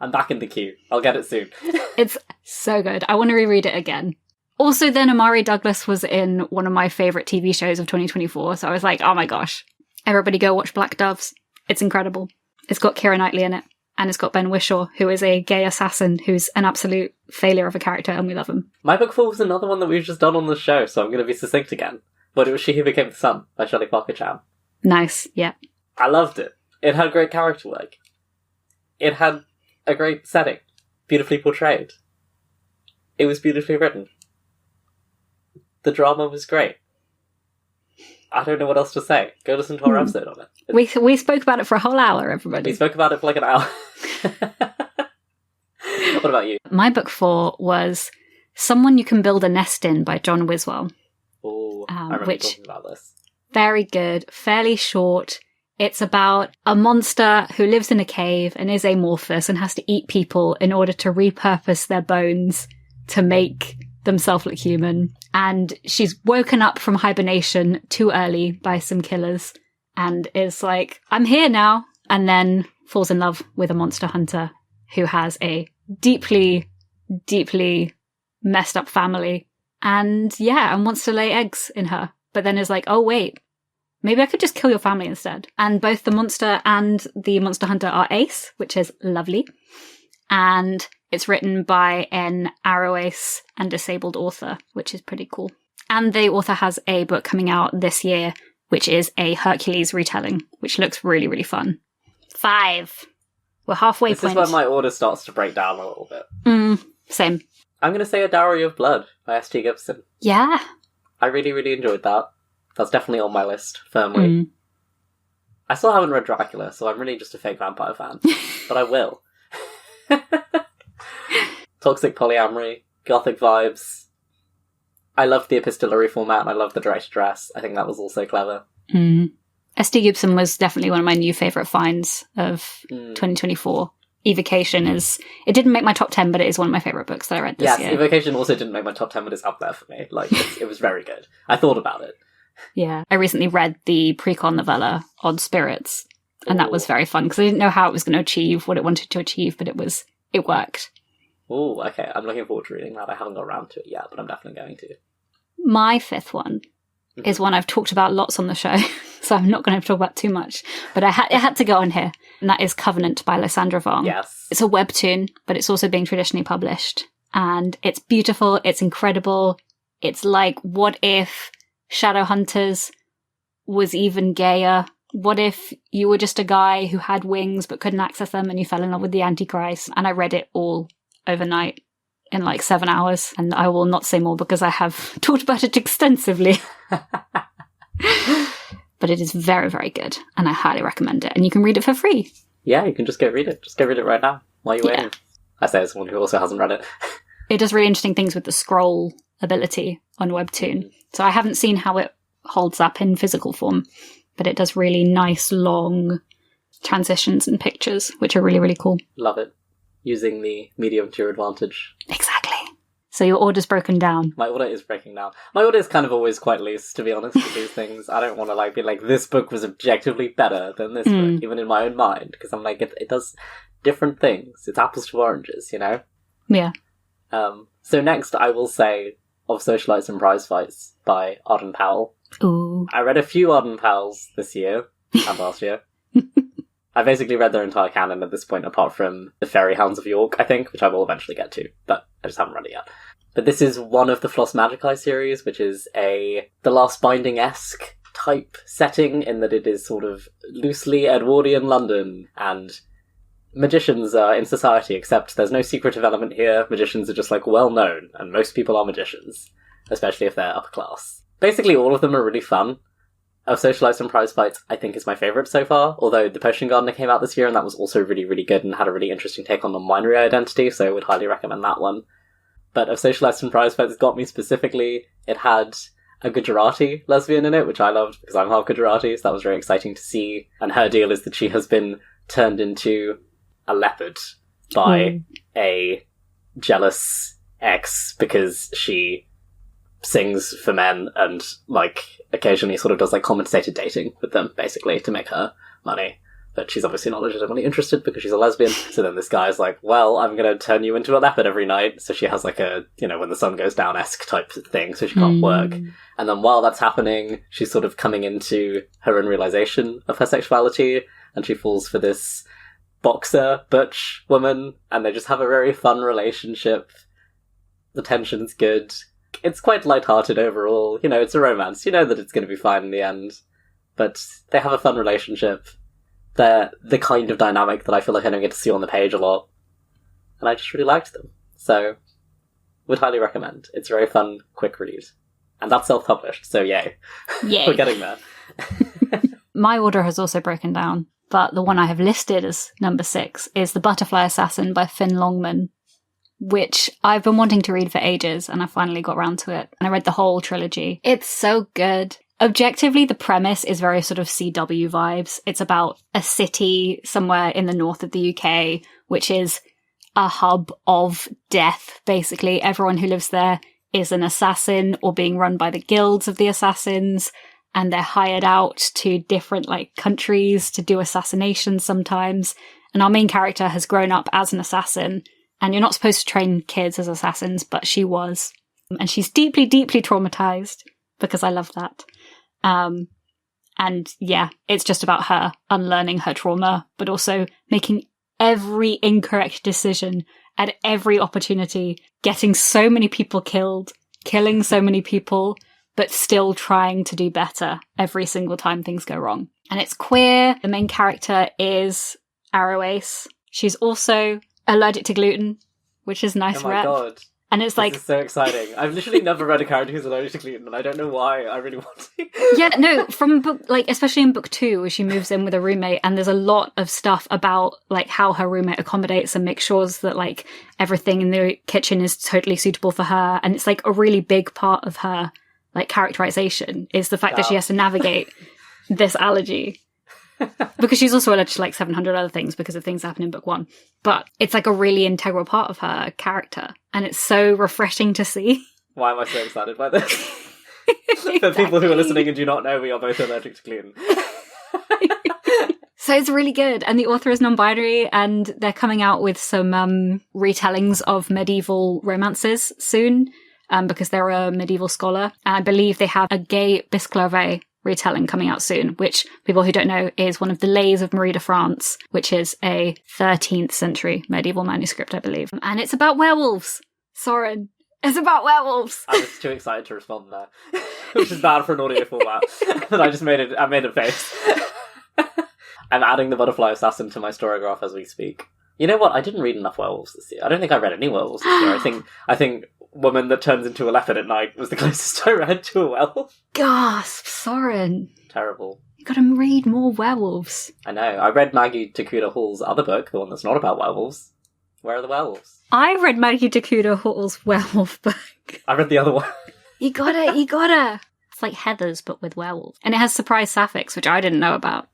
I'm back in the queue. I'll get it soon. It's so good. I want to reread it again. Also, then Amari Douglas was in one of my favourite TV shows of 2024, so I was like, oh my gosh. Everybody go watch Black Doves. It's incredible. It's got Keira Knightley in it, and it's got Ben Whishaw, who is a gay assassin who's an absolute failure of a character, and we love him. My book 4 was another one that we've just done on the show, so I'm going to be succinct again. But it was She Who Became the Sun by Shelley Parker Chan. Nice, yeah. I loved it. It had great character work. It had a great setting. Beautifully portrayed. It was beautifully written. The drama was great. I don't know what else to say. Go listen to our episode on it. We spoke about it for a whole hour, everybody. We spoke about it for like an hour. What about you? My book 4 was Someone You Can Build a Nest In by John Wiswell. Oh, I remember talking about this. Very good, fairly short. It's about a monster who lives in a cave and is amorphous and has to eat people in order to repurpose their bones to make themselves look human. And she's woken up from hibernation too early by some killers and is like, I'm here now. And then falls in love with a monster hunter who has a deeply, deeply messed up family. And wants to lay eggs in her. But then is like, oh wait, maybe I could just kill your family instead. And both the monster and the monster hunter are ace, which is lovely. And it's written by an arrow ace and disabled author, which is pretty cool. And the author has a book coming out this year, which is a Hercules retelling, which looks really, really fun. 5. We're halfway point. This is where my order starts to break down a little bit. Same. I'm going to say A Dowry of Blood by S.T. Gibson. Yeah. I really, really enjoyed that. That's definitely on my list, firmly. I still haven't read Dracula, so I'm really just a fake vampire fan. But I will. Toxic polyamory, gothic vibes. I loved the epistolary format, and I loved the direct address. I think that was also clever. S.T. Gibson was definitely one of my new favourite finds of 2024. Evocation it didn't make my top 10, but it is one of my favourite books that I read this year. Yes, Evocation also didn't make my top 10, but it's up there for me. Like, it was very good. I thought about it. Yeah, I recently read the pre-con novella, Odd Spirits, and that was very fun, because I didn't know how it was going to achieve what it wanted to achieve, but it worked. Oh, okay. I'm looking forward to reading that. I haven't got around to it yet, but I'm definitely going to. My 5th one is one I've talked about lots on the show, so I'm not going to talk about too much, but it had to go on here, and that is Covenant by Lysandra Vong. Yes. It's a webtoon, but it's also being traditionally published, and it's beautiful, it's incredible. It's like, what if Shadowhunters was even gayer? What if you were just a guy who had wings but couldn't access them and you fell in love with the Antichrist? And I read it all overnight in like 7 hours, and I will not say more because I have talked about it extensively. But it is very, very good, and I highly recommend it. And you can read it for free. Yeah, you can just go read it. Just go read it right now while you're waiting. I say as someone who also hasn't read it. It does really interesting things with the scroll ability on Webtoon. So I haven't seen how it holds up in physical form, but it does really nice, long transitions and pictures, which are really, really cool. Love it. Using the medium to your advantage. Exactly. So your order's broken down. My order is breaking down. My order is kind of always quite loose, to be honest, with these things. I don't want to be like, this book was objectively better than this book, even in my own mind, because I'm like, it does different things. It's apples to oranges, you know? Yeah. So next, I will say Of Socialites and Prize Fights by Arden Powell. Ooh. I read a few Arden Powells this year, and last year. I basically read their entire canon at this point, apart from The Fairy Hounds of York, I think, which I will eventually get to, but I just haven't read it yet. But this is one of the Floss Magicae series, which is The Last Binding-esque type setting, in that it is sort of loosely Edwardian London, and magicians are in society, except there's no secretive element here. Magicians are just, well known, and most people are magicians, especially if they're upper class. Basically, all of them are really fun. Of Socialites and Prize Fights, I think is my favourite so far, although The Potion Gardener came out this year, and that was also really, really good, and had a really interesting take on non-binary identity, so I would highly recommend that one. But Of Socialites and Prize Fights got me specifically. It had a Gujarati lesbian in it, which I loved because I'm half Gujarati, so that was very exciting to see. And her deal is that she has been turned into a leopard by a jealous ex because she sings for men and, like, occasionally sort of does, like, compensated dating with them, basically, to make her money. But she's obviously not legitimately interested because she's a lesbian. So then this guy's like, well, I'm going to turn you into a leopard every night. So she has like a, when the sun goes down-esque type thing, so she can't work. And then while that's happening, she's sort of coming into her own realization of her sexuality, and she falls for this boxer, butch woman, and they just have a very fun relationship. The tension's good. It's quite lighthearted overall. It's a romance. You know that it's going to be fine in the end. But they have a fun relationship. They're the kind of dynamic that I feel like I don't get to see on the page a lot. And I just really liked them. So, would highly recommend. It's a very fun, quick read. And that's self-published, so yay. Yay. We're getting there. My order has also broken down, but the one I have listed as number 6 is The Butterfly Assassin by Finn Longman, which I've been wanting to read for ages, and I finally got round to it. And I read the whole trilogy. It's so good. Objectively, the premise is very sort of CW vibes. It's about a city somewhere in the north of the UK, which is a hub of death, basically. Everyone who lives there is an assassin or being run by the guilds of the assassins, and they're hired out to different, countries to do assassinations sometimes. And our main character has grown up as an assassin, and you're not supposed to train kids as assassins, but she was. And she's deeply, deeply traumatized, because I love that. And yeah, it's just about her unlearning her trauma, but also making every incorrect decision at every opportunity, getting so many people killed, killing so many people, but still trying to do better every single time things go wrong. And it's queer. The main character is Arrow Ace. She's also allergic to gluten, which is nice. Oh my god. And it's this is so exciting. I've literally never read a character who's allergic to gluten, and I don't know why. I really want to. Yeah, no, from book, especially in book 2, where she moves in with a roommate, and there's a lot of stuff about, how her roommate accommodates and makes sure that, everything in the kitchen is totally suitable for her. And it's, a really big part of her, characterization is the fact that she has to navigate this allergy. Because she's also allergic to 700 other things because of things that happen in book 1. But it's a really integral part of her character. And it's so refreshing to see. Why am I so excited by this? For people who are listening and do not know, we are both allergic to gluten. So it's really good. And the author is non-binary, and they're coming out with some retellings of medieval romances soon, because they're a medieval scholar. And I believe they have a gay Bisclave retelling coming out soon, which, people who don't know, is one of the Lays of Marie de France, which is a 13th century medieval manuscript, I believe. And it's about werewolves. Soren, it's about werewolves. I was too excited to respond there, which is bad for an audio format. And I made a face. I'm adding The Butterfly Assassin to my Storygraph as we speak. You know what? I didn't read enough werewolves this year. I don't think I read any werewolves this year. I think Woman That Turns Into a Leopard at Night was the closest I read to a werewolf. Gasp, Soren. Terrible. You gotta read more werewolves. I know. I read Maggie Takuda Hall's other book, the one that's not about werewolves. Where are the werewolves? I read Maggie Takuda Hall's werewolf book. I read the other one. You gotta. It's like Heathers, but with werewolves. And it has surprise sapphics, which I didn't know about.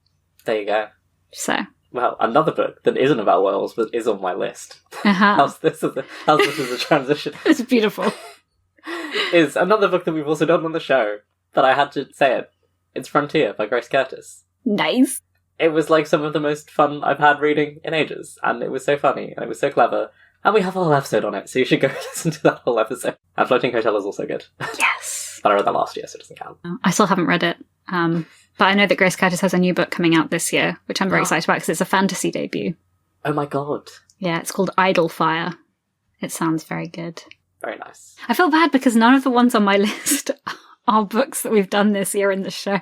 There you go. So... Well, another book that isn't about werewolves but is on my list. How's this as a transition? It's beautiful. Is another book that we've also done on the show, but I had to say it. It's Frontier by Grace Curtis. Nice. It was some of the most fun I've had reading in ages, and it was so funny, and it was so clever, and we have a whole episode on it, so you should go listen to that whole episode. And Floating Hotel is also good. Yes. But I read that last year, so it doesn't count. I still haven't read it. But I know that Grace Curtis has a new book coming out this year, which I'm very excited about because it's a fantasy debut. Oh my god. Yeah, it's called Idle Fire. It sounds very good. Very nice. I feel bad because none of the ones on my list are books that we've done this year in the show.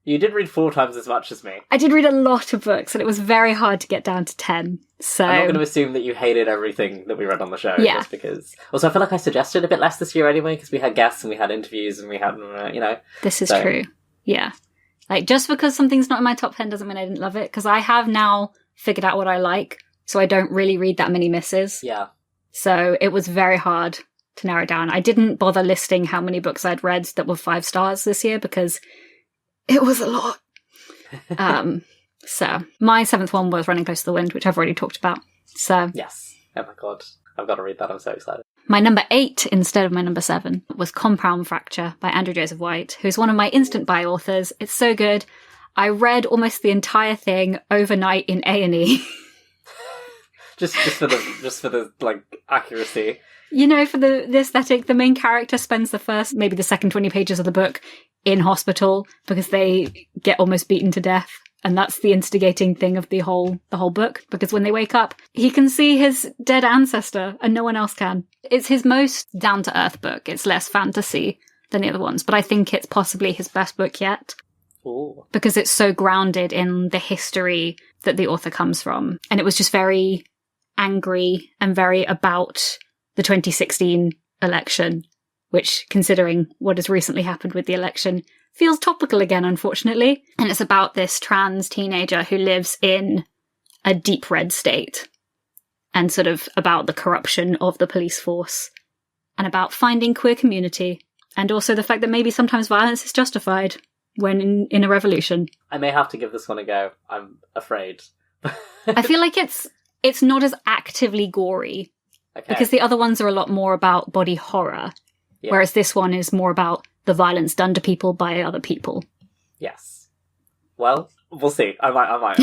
You did read 4 times as much as me. I did read a lot of books, and it was very hard to get down to 10. So I'm not going to assume that you hated everything that we read on the show, just because... Also, I feel like I suggested a bit less this year anyway, because we had guests and we had interviews and we had, This is true. Yeah. Just because something's not in my top 10 doesn't mean I didn't love it, because I have now figured out what I like, so I don't really read that many misses. Yeah. So it was very hard to narrow it down. I didn't bother listing how many books I'd read that were 5 stars this year because it was a lot. So my 7th one was Running Close to the Wind, which I've already talked about. So yes. Oh my god. I've got to read that. I'm so excited. My number 8 instead of my number 7 was Compound Fracture by Andrew Joseph White, who's one of my instant buy authors. It's so good. I read almost the entire thing overnight in A&E. just for the like accuracy. You know, for the aesthetic, the main character spends the first, maybe the second 20 pages of the book in hospital because they get almost beaten to death. And that's the instigating thing of the whole book, because when they wake up, he can see his dead ancestor and no one else can. It's his most down-to-earth book. It's less fantasy than the other ones, but I think it's possibly his best book yet. Ooh. Because it's so grounded in the history that the author comes from. And it was just very angry and very about the 2016 election, which, considering what has recently happened with the election, feels topical again, unfortunately. And it's about this trans teenager who lives in a deep red state, and sort of about the corruption of the police force, and about finding queer community, and also the fact that maybe sometimes violence is justified when in a revolution. I may have to give this one a go. I'm afraid. I feel like it's not as actively gory, because the other ones are a lot more about body horror, whereas this one is more about the violence done to people by other people. Yes. Well, we'll see. I might.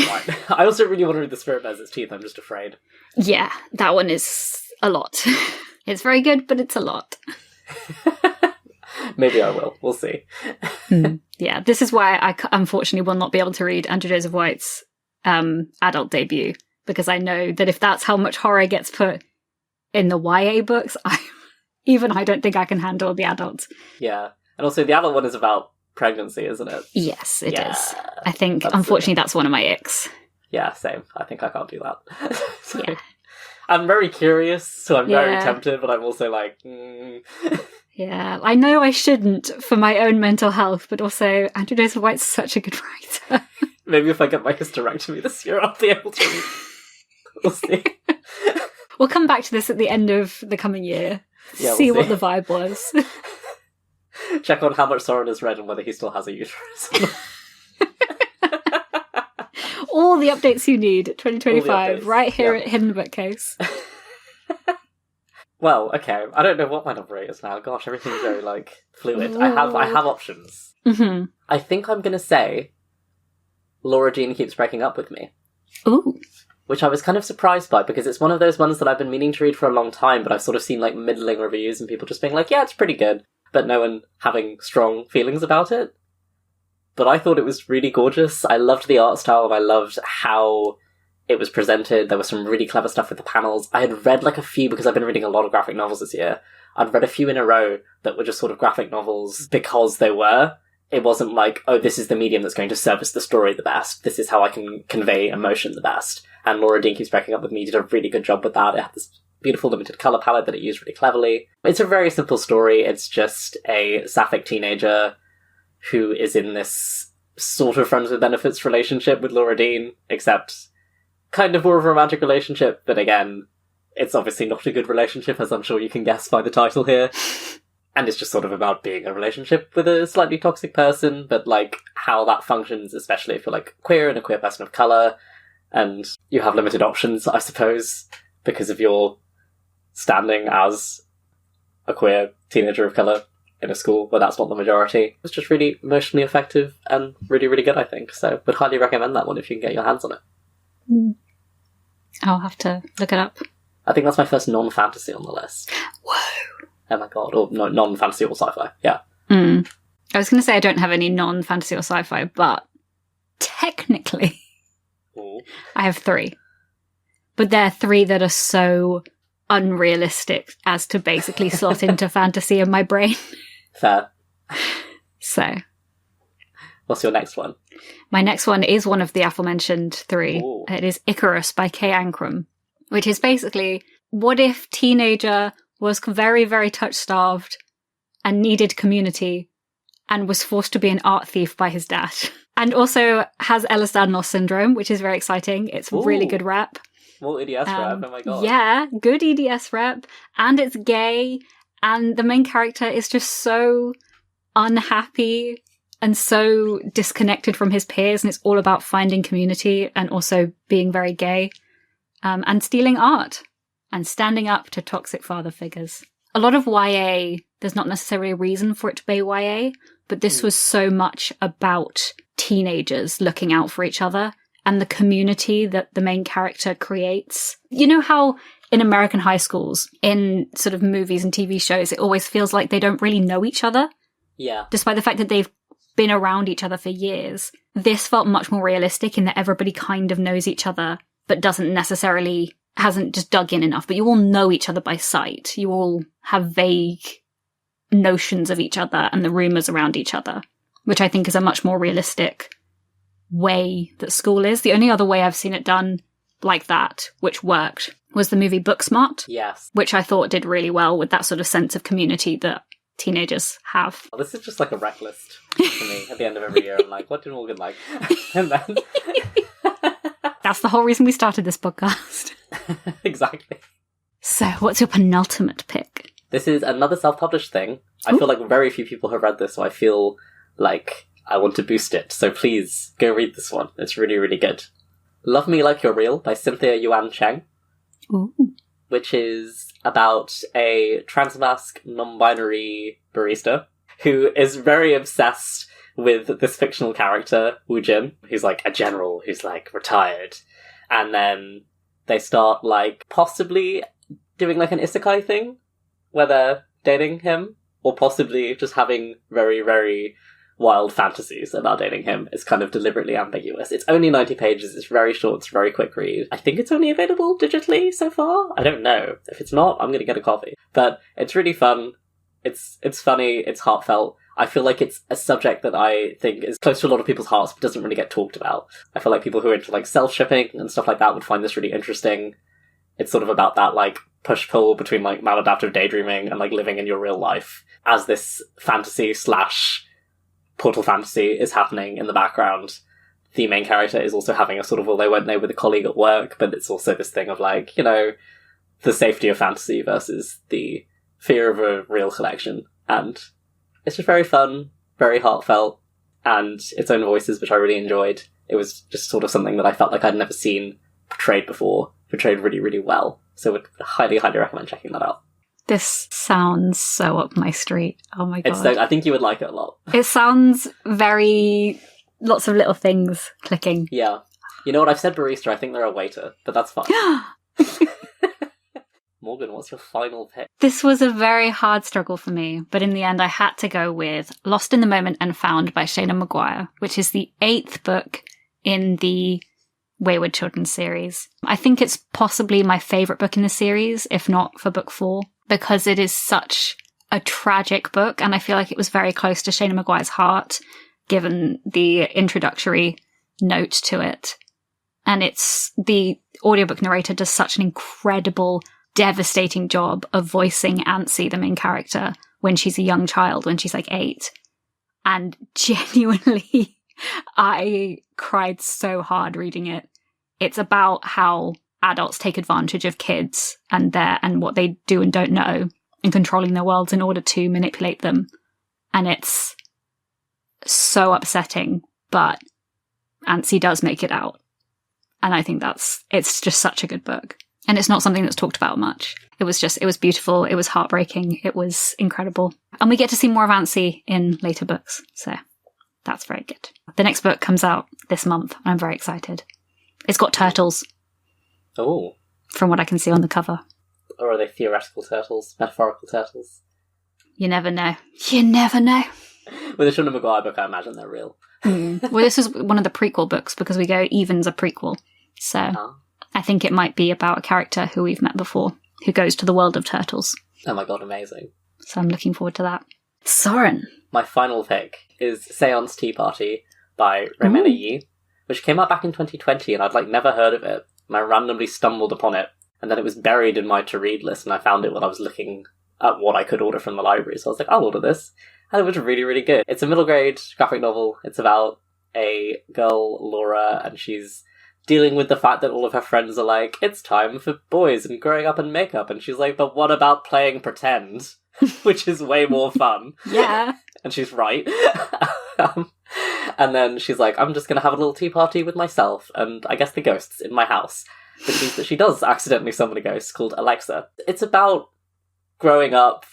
I also really want to read The Spirit Bears Its Teeth. I'm just afraid. Yeah, that one is a lot. It's very good, but it's a lot. Maybe I will. We'll see. Yeah, this is why I unfortunately will not be able to read Andrew Joseph White's adult debut, because I know that if that's how much horror gets put in the YA books, I don't think I can handle the adults. Yeah. And also the adult one is about pregnancy, isn't it? Yes, it is. I think, unfortunately, that's one of my icks. Yeah, same. I think I can't do that. So, yeah. I'm very curious, so I'm very tempted, but I'm also like... Yeah, I know I shouldn't for my own mental health, but also Andrew Joseph White's such a good writer. Maybe if I get my hysterectomy this year, I'll be able to read. We'll see. We'll come back to this at the end of the coming year. Yeah, see what the vibe was. Check on how much Soren has read and whether he still has a uterus. All the updates you need, 2025, right here at Hidden Bookcase. Well, okay. I don't know what my number 8 is now. Gosh, everything's very, fluid. I have options. Mm-hmm. I think I'm going to say Laura Jean Keeps Breaking Up With Me. Ooh. Which I was kind of surprised by, because it's one of those ones that I've been meaning to read for a long time, but I've sort of seen, middling reviews and people just being like, yeah, it's pretty good, but no one having strong feelings about it. But I thought it was really gorgeous. I loved the art style, and I loved how it was presented. There was some really clever stuff with the panels. I had read a few, because I've been reading a lot of graphic novels this year. I'd read a few in a row that were just sort of graphic novels because they were. It wasn't like, oh, this is the medium that's going to service the story the best. This is how I can convey emotion the best. And Laura Dean Keeps Breaking Up With Me did a really good job with that. It had this beautiful limited colour palette that it used really cleverly. It's a very simple story. It's just a sapphic teenager who is in this sort of friends with benefits relationship with Laura Dean, except kind of more of a romantic relationship, but again, it's obviously not a good relationship, as I'm sure you can guess by the title here. And it's just sort of about being a relationship with a slightly toxic person, but how that functions, especially if you're queer and a queer person of colour, and you have limited options, I suppose, because of your standing as a queer teenager of colour in a school where that's not the majority. It was just really emotionally effective and really, really good, I think. So would highly recommend that one if you can get your hands on it. I'll have to look it up. I think that's my first non-fantasy on the list. Whoa. Oh my god. Or no, non-fantasy or sci-fi. Yeah. I was going to say I don't have any non-fantasy or sci-fi, but technically I have 3. But they're 3 that are so unrealistic as to basically slot into fantasy in my brain. Fair. So. What's your next one? My next one is one of the aforementioned 3. Ooh. It is Icarus by K. Ancrum, which is basically, what if teenager was very, very touch-starved and needed community and was forced to be an art thief by his dad? And also has Ehlers-Danlos syndrome, which is very exciting. It's really good rap. More EDS rap, oh my god. Yeah, good EDS rap. And it's gay. And the main character is just so unhappy and so disconnected from his peers, and it's all about finding community and also being very gay, and stealing art and standing up to toxic father figures. A lot of YA, there's not necessarily a reason for it to be YA, but this was so much about teenagers looking out for each other and the community that the main character creates. You know how in American high schools, in sort of movies and TV shows, it always feels like they don't really know each other? Yeah. Despite the fact that they've been around each other for years. This felt much more realistic in that everybody kind of knows each other, but hasn't just dug in enough. But you all know each other by sight. You all have vague notions of each other and the rumours around each other, which I think is a much more realistic way that school is. The only other way I've seen it done like that, which worked, was the movie Booksmart. Yes. Which I thought did really well with that sort of sense of community that teenagers have. This is just like a rec list for me at the end of every year. I'm like, what did Morgan like? And then... That's the whole reason we started this podcast. Exactly. So, what's your penultimate pick? This is another self-published thing. I feel like very few people have read this, so I feel like I want to boost it. So please, go read this one. It's really, really good. Love Me Like You're Real by Cynthia Yuan Cheng. Ooh. Which is about a trans-mask, non-binary barista who is very obsessed with this fictional character, Woo Jin, who's like a general who's like retired. And then they start like possibly doing like an isekai thing where they're dating him, or possibly just having very, very wild fantasies about dating him. It's kind of deliberately ambiguous. It's only 90 pages, it's very short, it's a very quick read. I think it's only available digitally so far. I don't know. If it's not, I'm going to get a copy. But it's really fun. It's funny, it's heartfelt. I feel like it's a subject that I think is close to a lot of people's hearts but doesn't really get talked about. I feel like people who are into like self-shipping and stuff like that would find this really interesting. It's sort of about that like push-pull between like maladaptive daydreaming and like living in your real life as this fantasy / portal fantasy is happening in the background. The main character is also having a sort of, well, they went there with a colleague at work, but it's also this thing of like, you know, the safety of fantasy versus the fear of a real connection. And it's just very fun, very heartfelt, and its own voices, which I really enjoyed. It was just sort of something that I felt like I'd never seen portrayed before, portrayed really, really well. So I would highly, highly recommend checking that out. This sounds so up my street. Oh my god. I think you would like it a lot. It sounds very... lots of little things clicking. Yeah. You know what, I've said barista, I think they're a waiter, but that's fine. Morgan, what's your final pick? This was a very hard struggle for me, but in the end I had to go with Lost in the Moment and Found by Shayna Maguire, which is the 8th book in the Wayward Children series. I think it's possibly my favourite book in the series, if not for book 4, because it is such a tragic book, and I feel like it was very close to Shayna Maguire's heart, given the introductory note to it. And it's the audiobook narrator does such an incredible, devastating job of voicing Ansi, the main character, when she's a young child, when she's like 8. And genuinely, I cried so hard reading it. It's about how adults take advantage of kids and what they do and don't know, and controlling their worlds in order to manipulate them. And it's so upsetting, but Ansi does make it out. And I think it's just such a good book. And it's not something that's talked about much. It was beautiful. It was heartbreaking. It was incredible. And we get to see more of Ansi in later books. So that's very good. The next book comes out this month. And I'm very excited. It's got turtles. Oh. From what I can see on the cover. Or are they theoretical turtles? Metaphorical turtles? You never know. You never know. With the Shayna Maguire book, I imagine they're real. Well, this is one of the prequel books because we go Even's a prequel. So I think it might be about a character who we've met before who goes to the world of turtles. Oh my god, amazing. So I'm looking forward to that. Soren. My final pick is Seance Tea Party by Remena Yi, which came out back in 2020 and I'd never heard of it. And I randomly stumbled upon it. And then it was buried in my to-read list and I found it when I was looking at what I could order from the library. So I was like, I'll order this. And it was really, really good. It's a middle grade graphic novel. It's about a girl, Laura, and she's dealing with the fact that all of her friends are like, it's time for boys and growing up and makeup. And she's like, but what about playing pretend? which is way more fun. Yeah. And she's right. And then she's like, I'm just going to have a little tea party with myself and I guess the ghosts in my house. Which means that she does accidentally summon a ghost called Alexa. It's about growing up,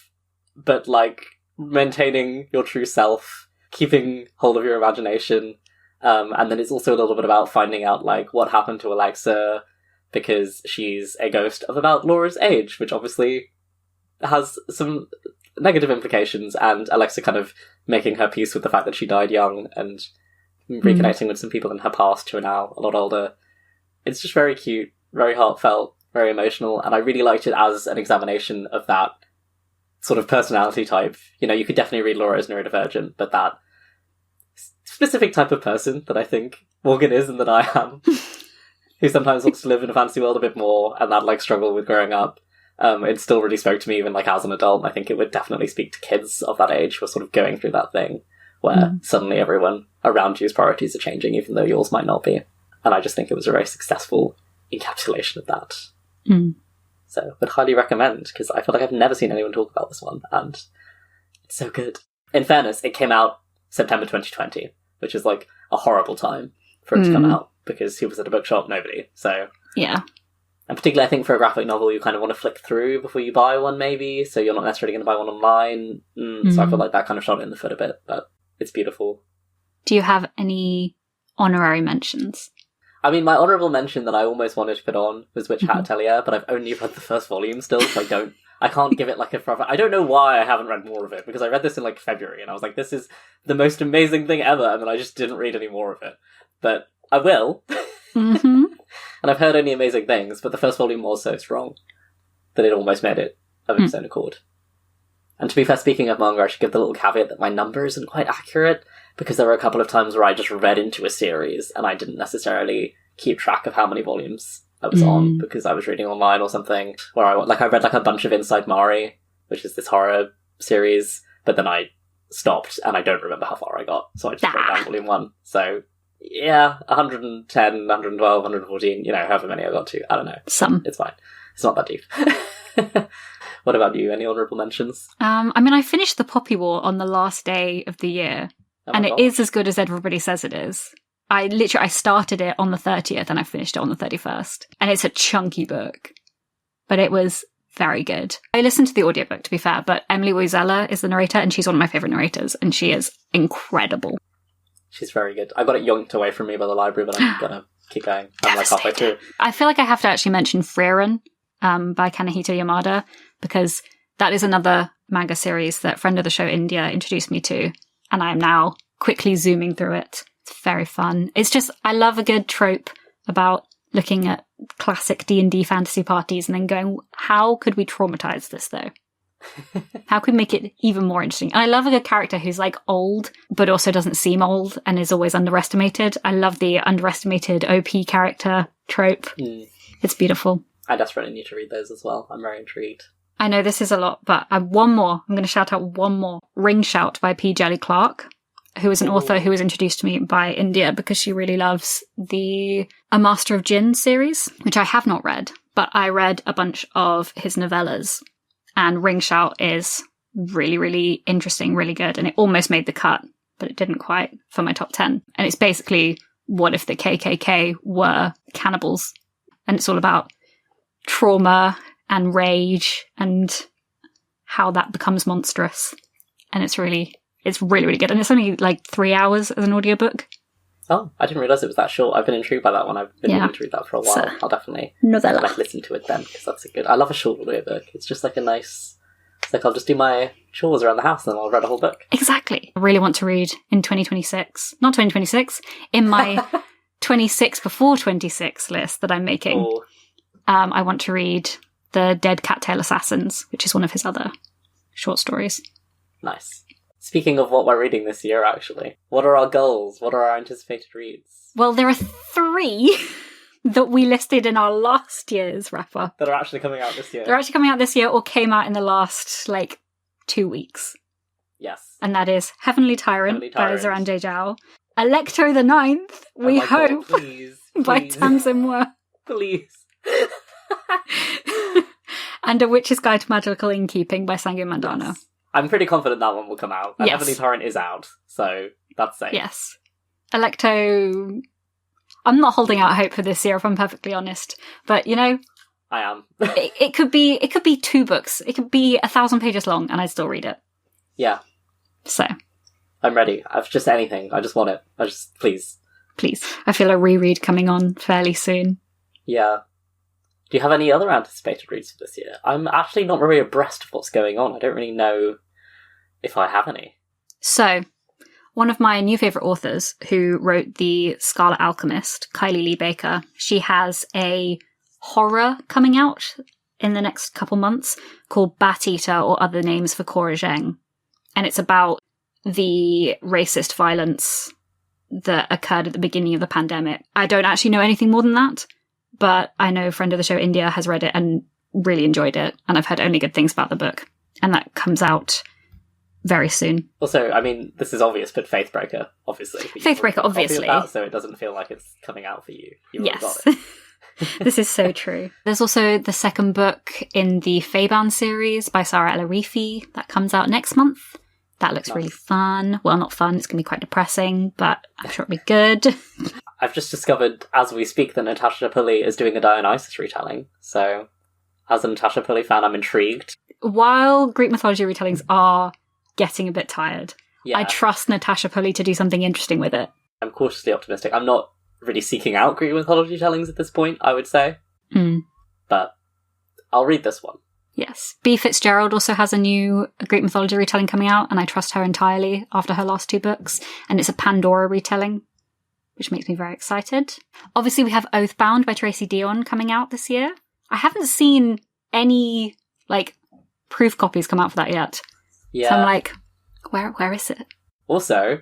but, like, maintaining your true self, keeping hold of your imagination, and then it's also a little bit about finding out, like, what happened to Alexa, because she's a ghost of about Laura's age, which obviously has some negative implications, and Alexa kind of making her peace with the fact that she died young, and reconnecting with some people in her past who are now a lot older. It's just very cute, very heartfelt, very emotional, and I really liked it as an examination of that sort of personality type. You know, you could definitely read Laura as neurodivergent, but that specific type of person that I think Morgan is and that I am, who sometimes wants to live in a fantasy world a bit more, and that, like, struggle with growing up. It still really spoke to me even, like, as an adult, and I think it would definitely speak to kids of that age who are sort of going through that thing where suddenly everyone around you's priorities are changing, even though yours might not be. And I just think it was a very successful encapsulation of that. So, would highly recommend, because I feel like I've never seen anyone talk about this one, and it's so good. In fairness, it came out September 2020, which is, like, a horrible time for it to come out, because he was at a bookshop, nobody. So, yeah. And particularly, I think, for a graphic novel, you kind of want to flick through before you buy one, maybe, so you're not necessarily going to buy one online. So I feel like that kind of shot it in the foot a bit, but it's beautiful. Do you have any honorary mentions? I mean, my honourable mention that I almost wanted to put on was Witch Hat Atelier, but I've only read the first volume still, so I can't give it, like, a proper... I don't know why I haven't read more of it, because I read this in, like, February, and I was like, this is the most amazing thing ever, and then I just didn't read any more of it. But I will. And I've heard only amazing things, but the first volume was so strong that it almost made it of its own accord. And to be fair, speaking of manga, I should give the little caveat that my number isn't quite accurate, because there were a couple of times where I just read into a series, and I didn't necessarily keep track of how many volumes I was on, because I was reading online or something, where I read, like, a bunch of Inside Mari, which is this horror series, but then I stopped, and I don't remember how far I got, so I just wrote down volume 1. So, yeah, 110, 112, 114, you know, however many I got to, I don't know. It's fine. It's not that deep. What about you? Any honourable mentions? I mean, I finished The Poppy War on the last day of the year, and it is as good as everybody says it is. I started it on the 30th and I finished it on the 31st. And it's a chunky book, but it was very good. I listened to the audiobook, to be fair, but Emily Wiesella is the narrator, and she's one of my favourite narrators, and she is incredible. She's very good. I got it yoinked away from me by the library, but I'm gonna keep going. I'm like halfway through. I feel like I have to actually mention Frieren by Kanehito Yamada, because that is another manga series that friend of the show India introduced me to, and I am now quickly zooming through it. It's very fun. It's just, I love a good trope about looking at classic D&D fantasy parties and then going, how could we traumatize this though? How could we make it even more interesting? And I love a good character who's, like, old, but also doesn't seem old and is always underestimated. I love the underestimated OP character trope. It's beautiful. I desperately need to read those as well. I'm very intrigued. I know this is a lot, but one more. I'm going to shout out one more. Ring Shout by P. Jelly Clark, who is an author who was introduced to me by India because she really loves the A Master of Jinn series, which I have not read, but I read a bunch of his novellas. And Ring Shout is really, really interesting, really good. And it almost made the cut, but it didn't quite for my top 10. And it's basically, what if the K.K.K were cannibals? And it's all about trauma and rage and how that becomes monstrous. And it's really, really good. And it's only like 3 hours as an audiobook. Oh, I didn't realise it was that short. I've been intrigued by that one. I've been meaning to read that for a while. So, I'll definitely listen to it then, because that's a good... I love a short audiobook. It's just like a nice... It's like I'll just do my chores around the house and then I'll read a whole book. Exactly. I really want to read in 2026. Not 2026. In my 26 before 26 list that I'm making. Ooh. I want to read The Dead Cattail Assassins, which is one of his other short stories. Nice. Speaking of what we're reading this year, actually, what are our goals? What are our anticipated reads? Well, there are 3 that we listed in our last year's wrap-up. That are actually coming out this year. They're actually coming out this year or came out in the last, 2 weeks. Yes. And that is Heavenly Tyrant by Zarande Zhao. Electro the Ninth, we hope, God, please. By Tamsin Wu. Please. And A Witch's Guide to Magical Innkeeping by Sangu Mandana. Yes. I'm pretty confident that one will come out. And Heavenly Torrent is out, so that's safe. Yes. Electo... I'm not holding out hope for this year, if I'm perfectly honest. But, you know... I am. it could be 2 books. It could be 1,000 pages long, and I'd still read it. Yeah. So... I'm ready. I've just anything. I just want it. Please. Please. I feel a reread coming on fairly soon. Yeah. Do you have any other anticipated reads for this year? I'm actually not very abreast of what's going on. I don't really know if I have any. So, one of my new favourite authors who wrote The Scarlet Alchemist, Kylie Lee Baker, she has a horror coming out in the next couple months called Bat Eater or Other Names for Cora Zheng. And it's about the racist violence that occurred at the beginning of the pandemic. I don't actually know anything more than that, but I know a friend of the show, India, has read it and really enjoyed it, and I've heard only good things about the book. And that comes out very soon. Also, I mean, this is obvious, but Faithbreaker, obviously. Faithbreaker, obviously. That, so it doesn't feel like it's coming out for you. Yes. Got it. This is so true. There's also the second book in the Feyban series by Sarah El-Arifi that comes out next month. That looks really fun. Well, not fun. It's going to be quite depressing, but I'm sure it'll be good. I've just discovered, as we speak, that Natasha Pulley is doing a Dionysus retelling. So, as a Natasha Pulley fan, I'm intrigued. While Greek mythology retellings are getting a bit tired, yeah. I trust Natasha Pulley to do something interesting with it. I'm cautiously optimistic. I'm not really seeking out Greek mythology tellings at this point, I would say. But I'll read this one. Yes. B. Fitzgerald also has a new Greek mythology retelling coming out, and I trust her entirely after her last 2 books. And it's a Pandora retelling, which makes me very excited. Obviously, we have Oathbound by Tracy Dion coming out this year. I haven't seen any, proof copies come out for that yet. Yeah. So I'm like, where is it? Also,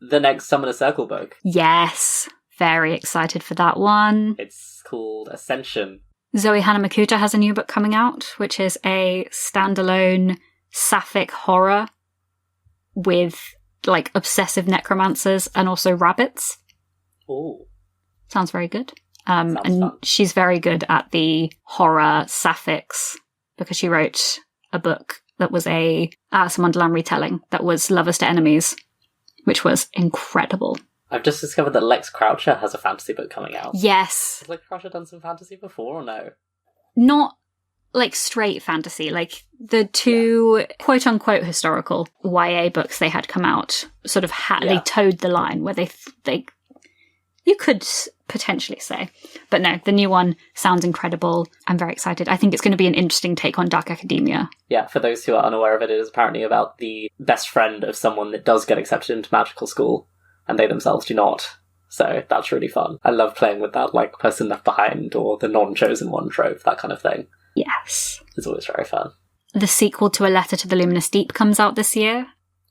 the next Summoner Circle book. Yes. Very excited for that one. It's called Ascension. Zoe Hanamakuta has a new book coming out, which is a standalone sapphic horror with, obsessive necromancers and also rabbits. Ooh. Sounds very good. Sounds and fun. She's very good at the horror sapphics because she wrote a book that was a Alice in Wonderland retelling that was Lovers to Enemies, which was incredible. I've just discovered that Lex Croucher has a fantasy book coming out. Yes. Has Lex Croucher done some fantasy before or no? Not straight fantasy, the 2 quote-unquote historical YA books they had come out sort of they towed the line where they you could potentially say. But no, the new one sounds incredible. I'm very excited. I think it's going to be an interesting take on dark academia. Yeah, for those who are unaware of it, it is apparently about the best friend of someone that does get accepted into magical school, and they themselves do not. So that's really fun. I love playing with that, person left behind or the non-chosen one trope, that kind of thing. Yes. It's always very fun. The sequel to A Letter to the Luminous Deep comes out this year.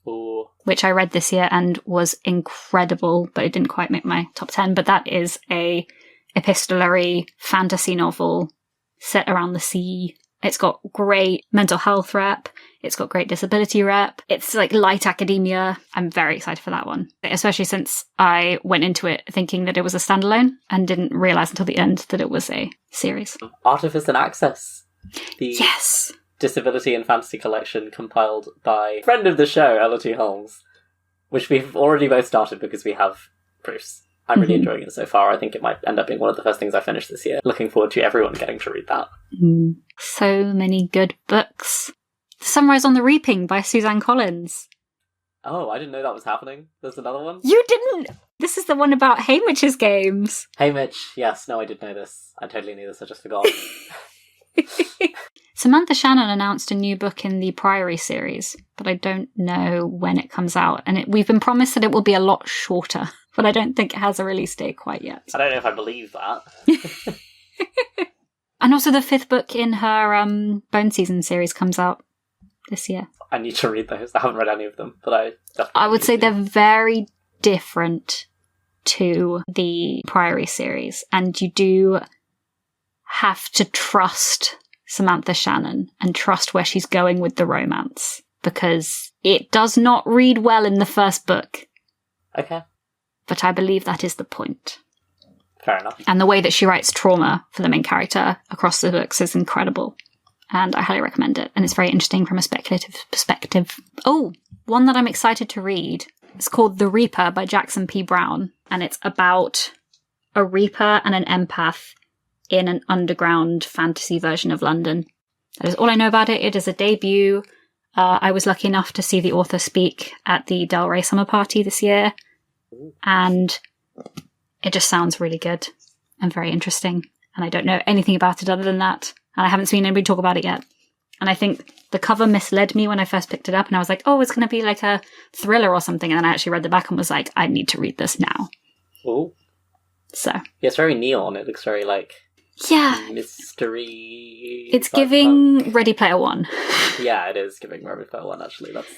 Ooh. Which I read this year and was incredible, but it didn't quite make my top 10. But that is a epistolary fantasy novel set around the sea. It's got great mental health rep. It's got great disability rep. It's light academia. I'm very excited for that one, especially since I went into it thinking that it was a standalone and didn't realise until the end that it was a series. Artifice and Access. Yes. Disability and Fantasy collection compiled by friend of the show, Ella T. Holmes, which we've already both started because we have proofs. I'm really enjoying it so far. I think it might end up being one of the first things I finish this year. Looking forward to everyone getting to read that. So many good books. The Sunrise on the Reaping by Suzanne Collins. Oh, I didn't know that was happening. There's another one? You didn't? This is the one about Haymitch's games. Haymitch, yes. No, I did know this. I totally knew this. I just forgot. Samantha Shannon announced a new book in the Priory series, but I don't know when it comes out. And we've been promised that it will be a lot shorter, but I don't think it has a release date quite yet. I don't know if I believe that. And also the 5th book in her Bone Season series comes out this year. I need to read those. I haven't read any of them, but I definitely I would say they're very different to the Priory series, and you do have to trust Samantha Shannon and trust where she's going with the romance, because it does not read well in the first book. Okay. But I believe that is the point. Fair enough. And the way that she writes trauma for the main character across the books is incredible. and I highly recommend it. And it's very interesting from a speculative perspective. Oh, one that I'm excited to read. It's called The Reaper by Jackson P. Brown, and it's about a Reaper and an empath in an underground fantasy version of London. That is all I know about it. It is a debut. I was lucky enough to see the author speak at the Del Rey Summer Party this year, and it just sounds really good and very interesting. And I don't know anything about it other than that, and I haven't seen anybody talk about it yet. And I think the cover misled me when I first picked it up, and I was like, oh, it's going to be like a thriller or something. And then I actually read the back and was like, I need to read this now. Oh. So. Yeah, it's very neon. It looks very, like, mystery. It's giving Ready Player One. Yeah, it is giving Ready Player One, actually. That's...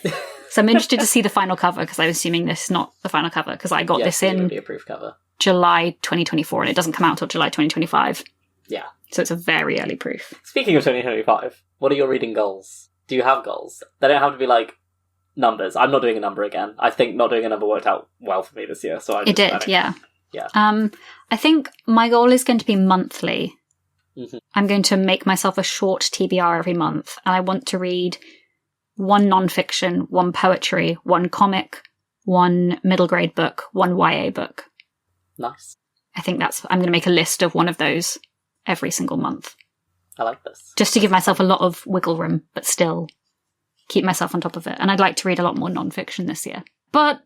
So I'm interested to see the final cover, because I'm assuming this is not the final cover, because I got this in be a proof cover. July 2024, and it doesn't come out until July 2025. Yeah. So it's a very early proof. Speaking of 2025, what are your reading goals? Do you have goals? They don't have to be, like, numbers. I'm not doing a number again. I think not doing a number worked out well for me this year, so It did, yeah. Yeah. I think my goal is going to be monthly. Mm-hmm. I'm going to make myself a short TBR every month, and I want to read one non-fiction, one poetry, one comic, one middle grade book, one YA book. Nice. I think I'm going to make a list of one of those every single month. I like this. Just to give myself a lot of wiggle room, but still keep myself on top of it. And I'd like to read a lot more non-fiction this year. But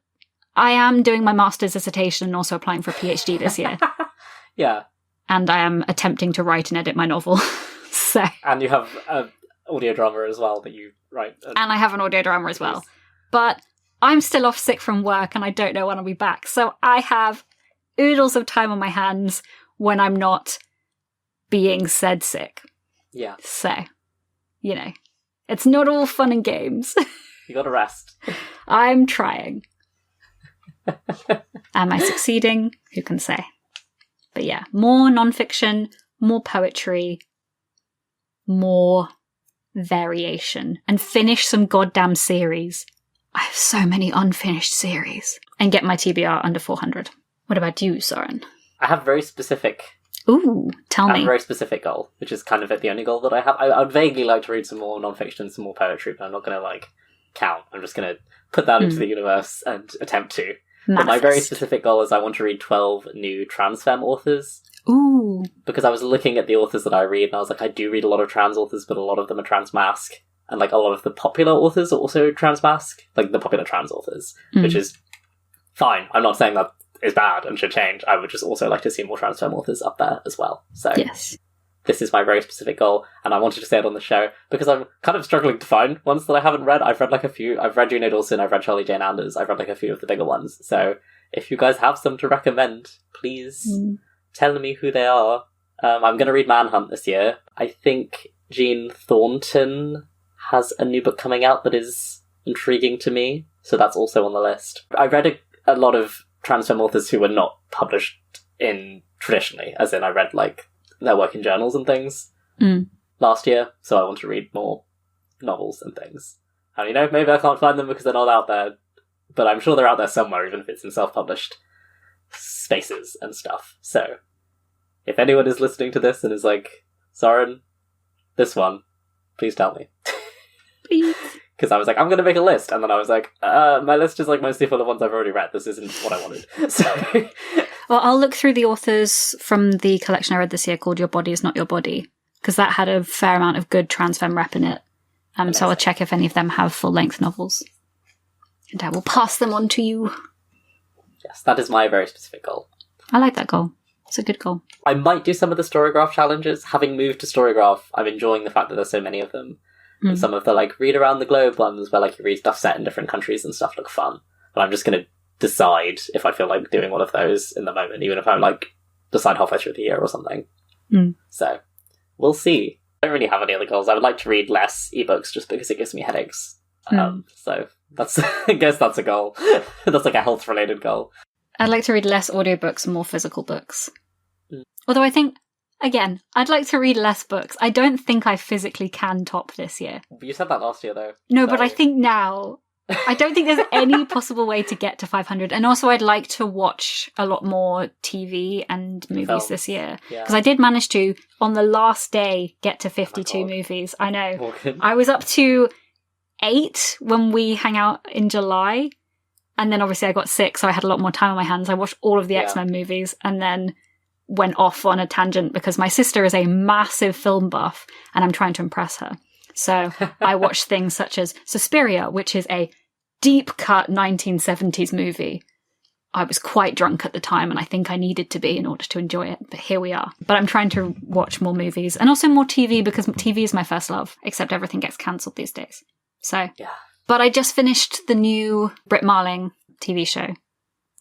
I am doing my master's dissertation and also applying for a PhD this year. Yeah. And I am attempting to write and edit my novel. So. And you have an audio drama as well that you write. And I have an audio drama as well. But I'm still off sick from work and I don't know when I'll be back. So I have oodles of time on my hands when I'm not being said sick. Yeah. So, you know, it's not all fun and games. You gotta rest. I'm trying. Am I succeeding? Who can say? But yeah, more non-fiction, more poetry, more variation, and finish some goddamn series. I have so many unfinished series. And get my TBR under 400. What about you, Soren? I have very specific... Ooh, tell me. I have a very specific goal, which is kind of the only goal that I have. I would vaguely like to read some more non-fiction, some more poetry, but I'm not going to, like, count. I'm just going to put that into the universe and attempt to. But my very specific goal is I want to read 12 new trans femme authors. Ooh. Because I was looking at the authors that I read, and I was like, I do read a lot of trans authors, but a lot of them are trans masc. And, like, a lot of the popular authors are also trans masc. Like, the popular trans authors, which is fine. I'm not saying that is bad and should change. I would just also like to see more trans femme authors up there as well. So yes. This is my very specific goal, and I wanted to say it on the show because I'm kind of struggling to find ones that I haven't read. I've read like a few. I've read Juno Dawson, I've read Charlie Jane Anders, I've read like a few of the bigger ones. So if you guys have some to recommend, please tell me who they are. I'm going to read Manhunt this year. I think Jean Thornton has a new book coming out that is intriguing to me, so that's also on the list. I read a lot of trans femme authors who were not published in traditionally, as in I read like their work in journals and things last year, so I want to read more novels and things. And you know, maybe I can't find them because they're not out there, but I'm sure they're out there somewhere, even if it's in self-published spaces and stuff. So if anyone is listening to this and is like, Soren, this one, please tell me. Please. Because I was like, I'm going to make a list. And then I was like, my list is like mostly full of ones I've already read. This isn't what I wanted. So, well, I'll look through the authors from the collection I read this year called Your Body Is Not Your Body, because that had a fair amount of good trans femme rep in it. So I'll check if any of them have full-length novels. And I will pass them on to you. Yes, that is my very specific goal. I like that goal. It's a good goal. I might do some of the Storygraph challenges. Having moved to Storygraph, I'm enjoying the fact that there's so many of them. And some of the, like, read around the globe ones where, like, you read stuff set in different countries and stuff look fun. And I'm just going to decide if I feel like doing one of those in the moment, even if I, like, decide halfway through the year or something. So, we'll see. I don't really have any other goals. I would like to read less ebooks just because it gives me headaches. So, that's, I guess that's a goal. That's, like, a health-related goal. I'd like to read less audiobooks and more physical books. Although I think... Again, I'd like to read less books. I don't think I physically can top this year. You said that last year, though. No, but I think now I don't think there's any possible way to get to 500. And also I'd like to watch a lot more TV and movies Films. this year. Yeah. Because I did manage to, on the last day, get to 52 movies. I know. Morgan. I was up to 8 when we hang out in July. And then obviously I got sick, so I had a lot more time on my hands. I watched all of the X-Men movies and then went off on a tangent because my sister is a massive film buff and I'm trying to impress her. So I watched things such as Suspiria, which is a deep-cut 1970s movie. I was quite drunk at the time, and I think I needed to be in order to enjoy it, but here we are. But I'm trying to watch more movies, and also more TV, because TV is my first love, except everything gets cancelled these days. So, Yeah. But I just finished the new Brit Marling TV show,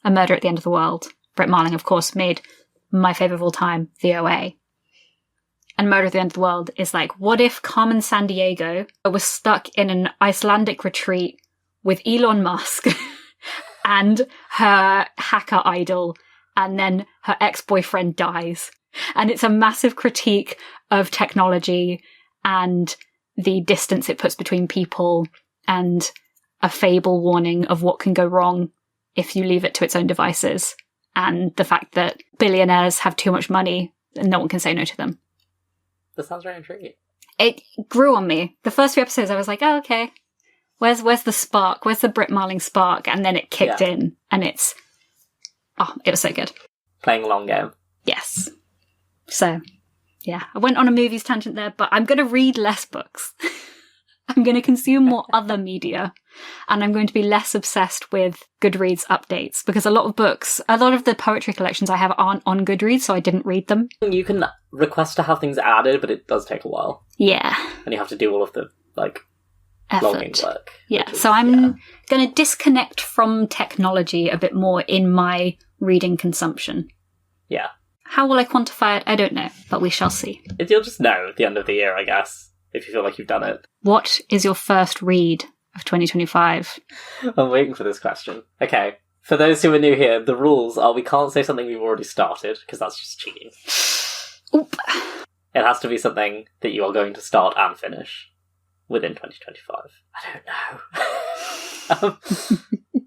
A Murder at the End of the World. Brit Marling, of course, made my favourite of all time, The OA. And Murder at the End of the World is like, what if Carmen Sandiego was stuck in an Icelandic retreat with Elon Musk and her hacker idol, and then her ex-boyfriend dies. And it's a massive critique of technology and the distance it puts between people, and a fable warning of what can go wrong if you leave it to its own devices, and the fact that billionaires have too much money and no one can say no to them. That sounds very intriguing. It grew on me. The first few episodes I was like, oh, okay. Where's the spark? Where's the Brit Marling spark? And then it kicked in, and it was so good. Playing a long game. Yes. So, yeah, I went on a movies tangent there, but I'm going to read less books. I'm going to consume more other media, and I'm going to be less obsessed with Goodreads updates, because a lot of the poetry collections I have aren't on Goodreads, so I didn't read them. You can request to have things added, but it does take a while. Yeah. And you have to do all of the, logging work. Yeah, so I'm going to disconnect from technology a bit more in my reading consumption. Yeah. How will I quantify it? I don't know, but we shall see. You'll just know at the end of the year, I guess, if you feel like you've done it. What is your first read of 2025? I'm waiting for this question. Okay, for those who are new here, the rules are we can't say something we've already started, because that's just cheating. Oop. It has to be something that you are going to start and finish within 2025. I don't know.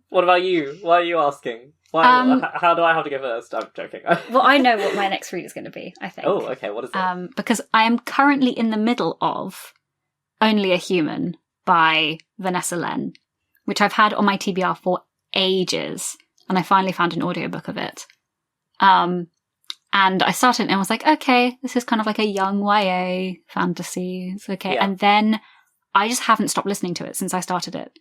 What about you? Why are you asking? How do I have to go first? I'm joking. Well, I know what my next read is going to be, I think. Oh, okay, what is it? Because I am currently in the middle of Only a Human by Vanessa Len, which I've had on my TBR for ages, and I finally found an audiobook of it. And I started and I was like, okay, this is kind of like a young YA fantasy. It's okay. Yeah. And then I just haven't stopped listening to it since I started it.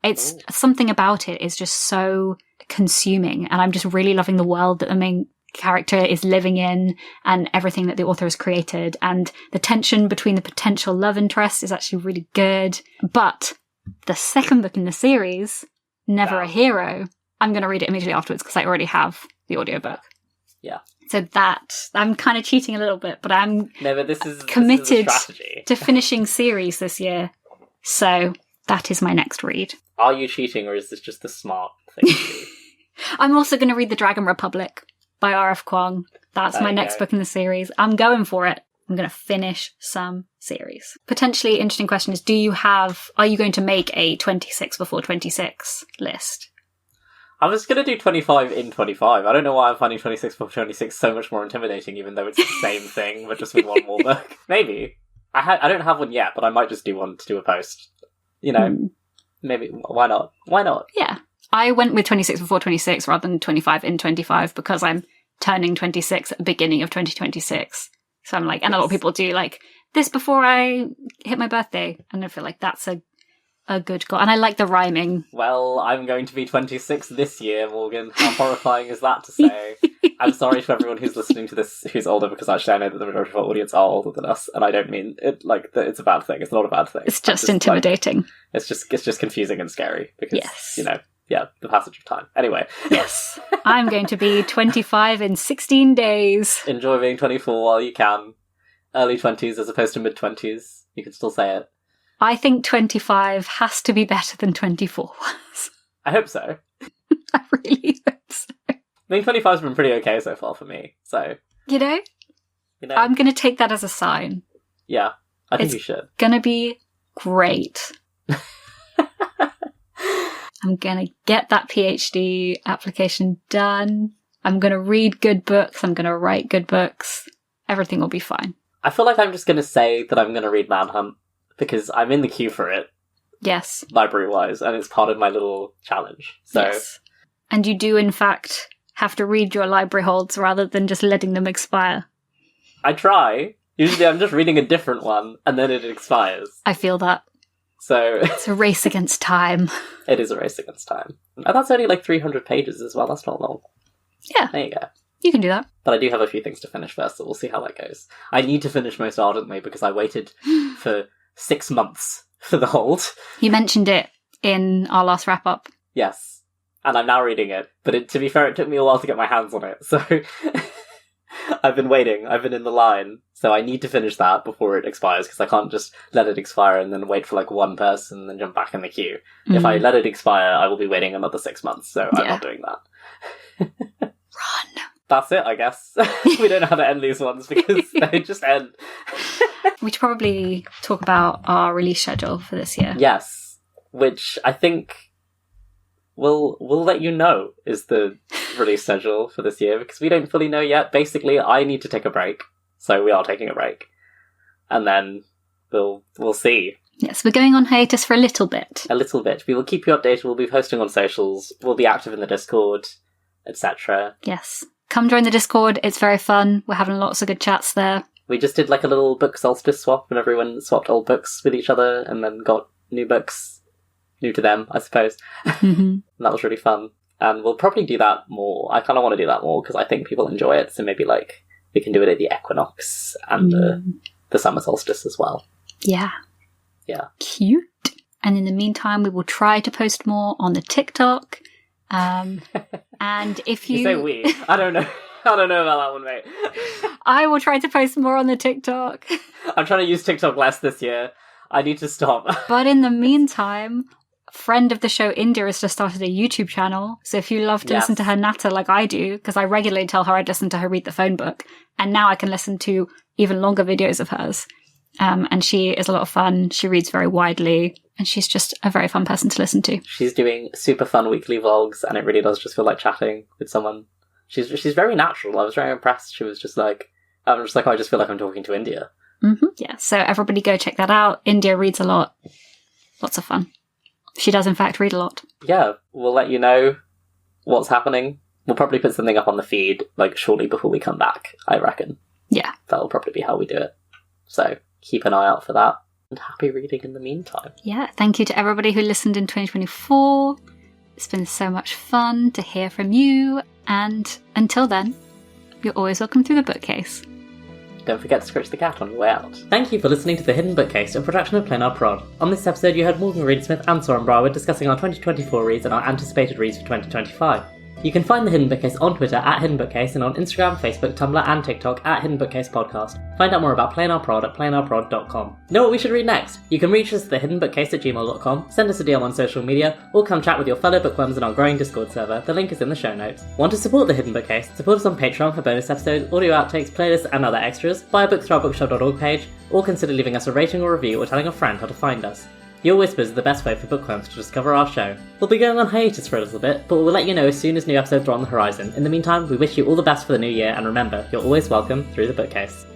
It's something about it is just so consuming, and I'm just really loving the world that the main character is living in and everything that the author has created, and the tension between the potential love interest is actually really good. But the second book in the series, Never a Hero, I'm going to read it immediately afterwards because I already have the audiobook. Yeah. So that, I'm kind of cheating a little bit, but I'm committed to finishing series this year. So that is my next read. Are you cheating, or is this just the smart thing to do? I'm also going to read The Dragon Republic by R.F. Kuang. That's my next book in the series. I'm going for it. I'm going to finish some series. Potentially interesting question is, are you going to make a 26 before 26 list? I was going to do 25 in 25. I don't know why I'm finding 26 before 26 so much more intimidating, even though it's the same thing, but just with one more book. Maybe. I don't have one yet, but I might just do one to do a post. Maybe. Why not? Why not? Yeah. I went with 26 before 26 rather than 25 in 25 because I'm turning 26 at the beginning of 2026. So I'm like, and a lot of people do like this before I hit my birthday. And I feel like that's a good goal. And I like the rhyming. Well, I'm going to be 26 this year, Morgan. How horrifying is that to say? I'm sorry to everyone who's listening to this who's older, because actually I know that the majority of our audience are older than us, and I don't mean it like that it's a bad thing. It's not a bad thing. It's just intimidating. It's just confusing and scary because, the passage of time. Anyway. Yes. I'm going to be 25 in 16 days. Enjoy being 24 while you can. Early 20s as opposed to mid-20s. You can still say it. I think 25 has to be better than 24 was. I hope so. I really hope so. I mean, 25's been pretty okay so far for me, so... You know? I'm going to take that as a sign. Yeah, I think you should. It's going to be great. I'm going to get that PhD application done. I'm going to read good books. I'm going to write good books. Everything will be fine. I feel like I'm just going to say that I'm going to read Manhunt because I'm in the queue for it. Yes. Library-wise, and it's part of my little challenge. So. Yes. And you do, in fact, have to read your library holds rather than just letting them expire. I try. Usually I'm just reading a different one, and then it expires. I feel that. So it's a race against time. It is a race against time. And that's only like 300 pages as well. That's not long. Yeah. There you go. You can do that. But I do have a few things to finish first, so we'll see how that goes. I need to finish Most Ardently because I waited for 6 months for the hold. You mentioned it in our last wrap-up. Yes. And I'm now reading it. But to be fair, it took me a while to get my hands on it. So I've been waiting. I've been in the line. So I need to finish that before it expires because I can't just let it expire and then wait for like one person and then jump back in the queue. If I let it expire, I will be waiting another 6 months. So I'm not doing that. Run. That's it, I guess. We don't know how to end these ones because they just end. We should probably talk about our release schedule for this year. Yes, which I think we'll let you know is the release schedule for this year because we don't fully know yet. Basically, I need to take a break, so we are taking a break, and then we'll see. Yes, we're going on hiatus for a little bit. A little bit. We will keep you updated. We'll be posting on socials. We'll be active in the Discord, etc. Yes. Come join the Discord. It's very fun. We're having lots of good chats there. We just did like a little book solstice swap and everyone swapped old books with each other and then got new books, new to them, I suppose. And that was really fun. And we'll probably do that more. I kind of want to do that more because I think people enjoy it. So maybe like we can do it at the equinox and the summer solstice as well. Yeah. Yeah. Cute. And in the meantime, we will try to post more on the TikTok. And if you... You say we. I don't know. I don't know about that one, mate. I will try to post more on the TikTok. I'm trying to use TikTok less this year. I need to stop. But in the meantime, friend of the show, India, has just started a YouTube channel. So if you love to listen to her natter like I do, because I regularly tell her I'd listen to her read the phone book, and now I can listen to even longer videos of hers. And she is a lot of fun. She reads very widely. And she's just a very fun person to listen to. She's doing super fun weekly vlogs, and it really does just feel like chatting with someone. She's very natural. I was very impressed. She was just like, I just feel like I'm talking to India. Yeah, so everybody go check that out. India reads a lot. Lots of fun. She does, in fact, read a lot. Yeah, we'll let you know what's happening. We'll probably put something up on the feed, like, shortly before we come back, I reckon. Yeah. That'll probably be how we do it. So, keep an eye out for that. And happy reading in the meantime. Yeah, thank you to everybody who listened in 2024. It's been so much fun to hear from you. And until then, you're always welcome through the bookcase. Don't forget to scratch the cat on your way out. Thank you for listening to The Hidden Bookcase, a production of Planar Prod. On this episode, you heard Morgan Reedsmith and Soren Brawer discussing our 2024 reads and our anticipated reads for 2025. You can find The Hidden Bookcase on Twitter at Hidden Bookcase and on Instagram, Facebook, Tumblr and TikTok at Hidden Bookcase Podcast. Find out more about Planar Prod at planarprod.com. Know what we should read next? You can reach us at thehiddenbookcase@gmail.com, send us a DM on social media, or come chat with your fellow bookworms in our growing Discord server. The link is in the show notes. Want to support The Hidden Bookcase? Support us on Patreon for bonus episodes, audio outtakes, playlists and other extras. Buy a book through our bookshop.org page, or consider leaving us a rating or review or telling a friend how to find us. Your whispers are the best way for bookworms to discover our show. We'll be going on hiatus for a little bit, but we'll let you know as soon as new episodes are on the horizon. In the meantime, we wish you all the best for the new year, and remember, you're always welcome through the bookcase.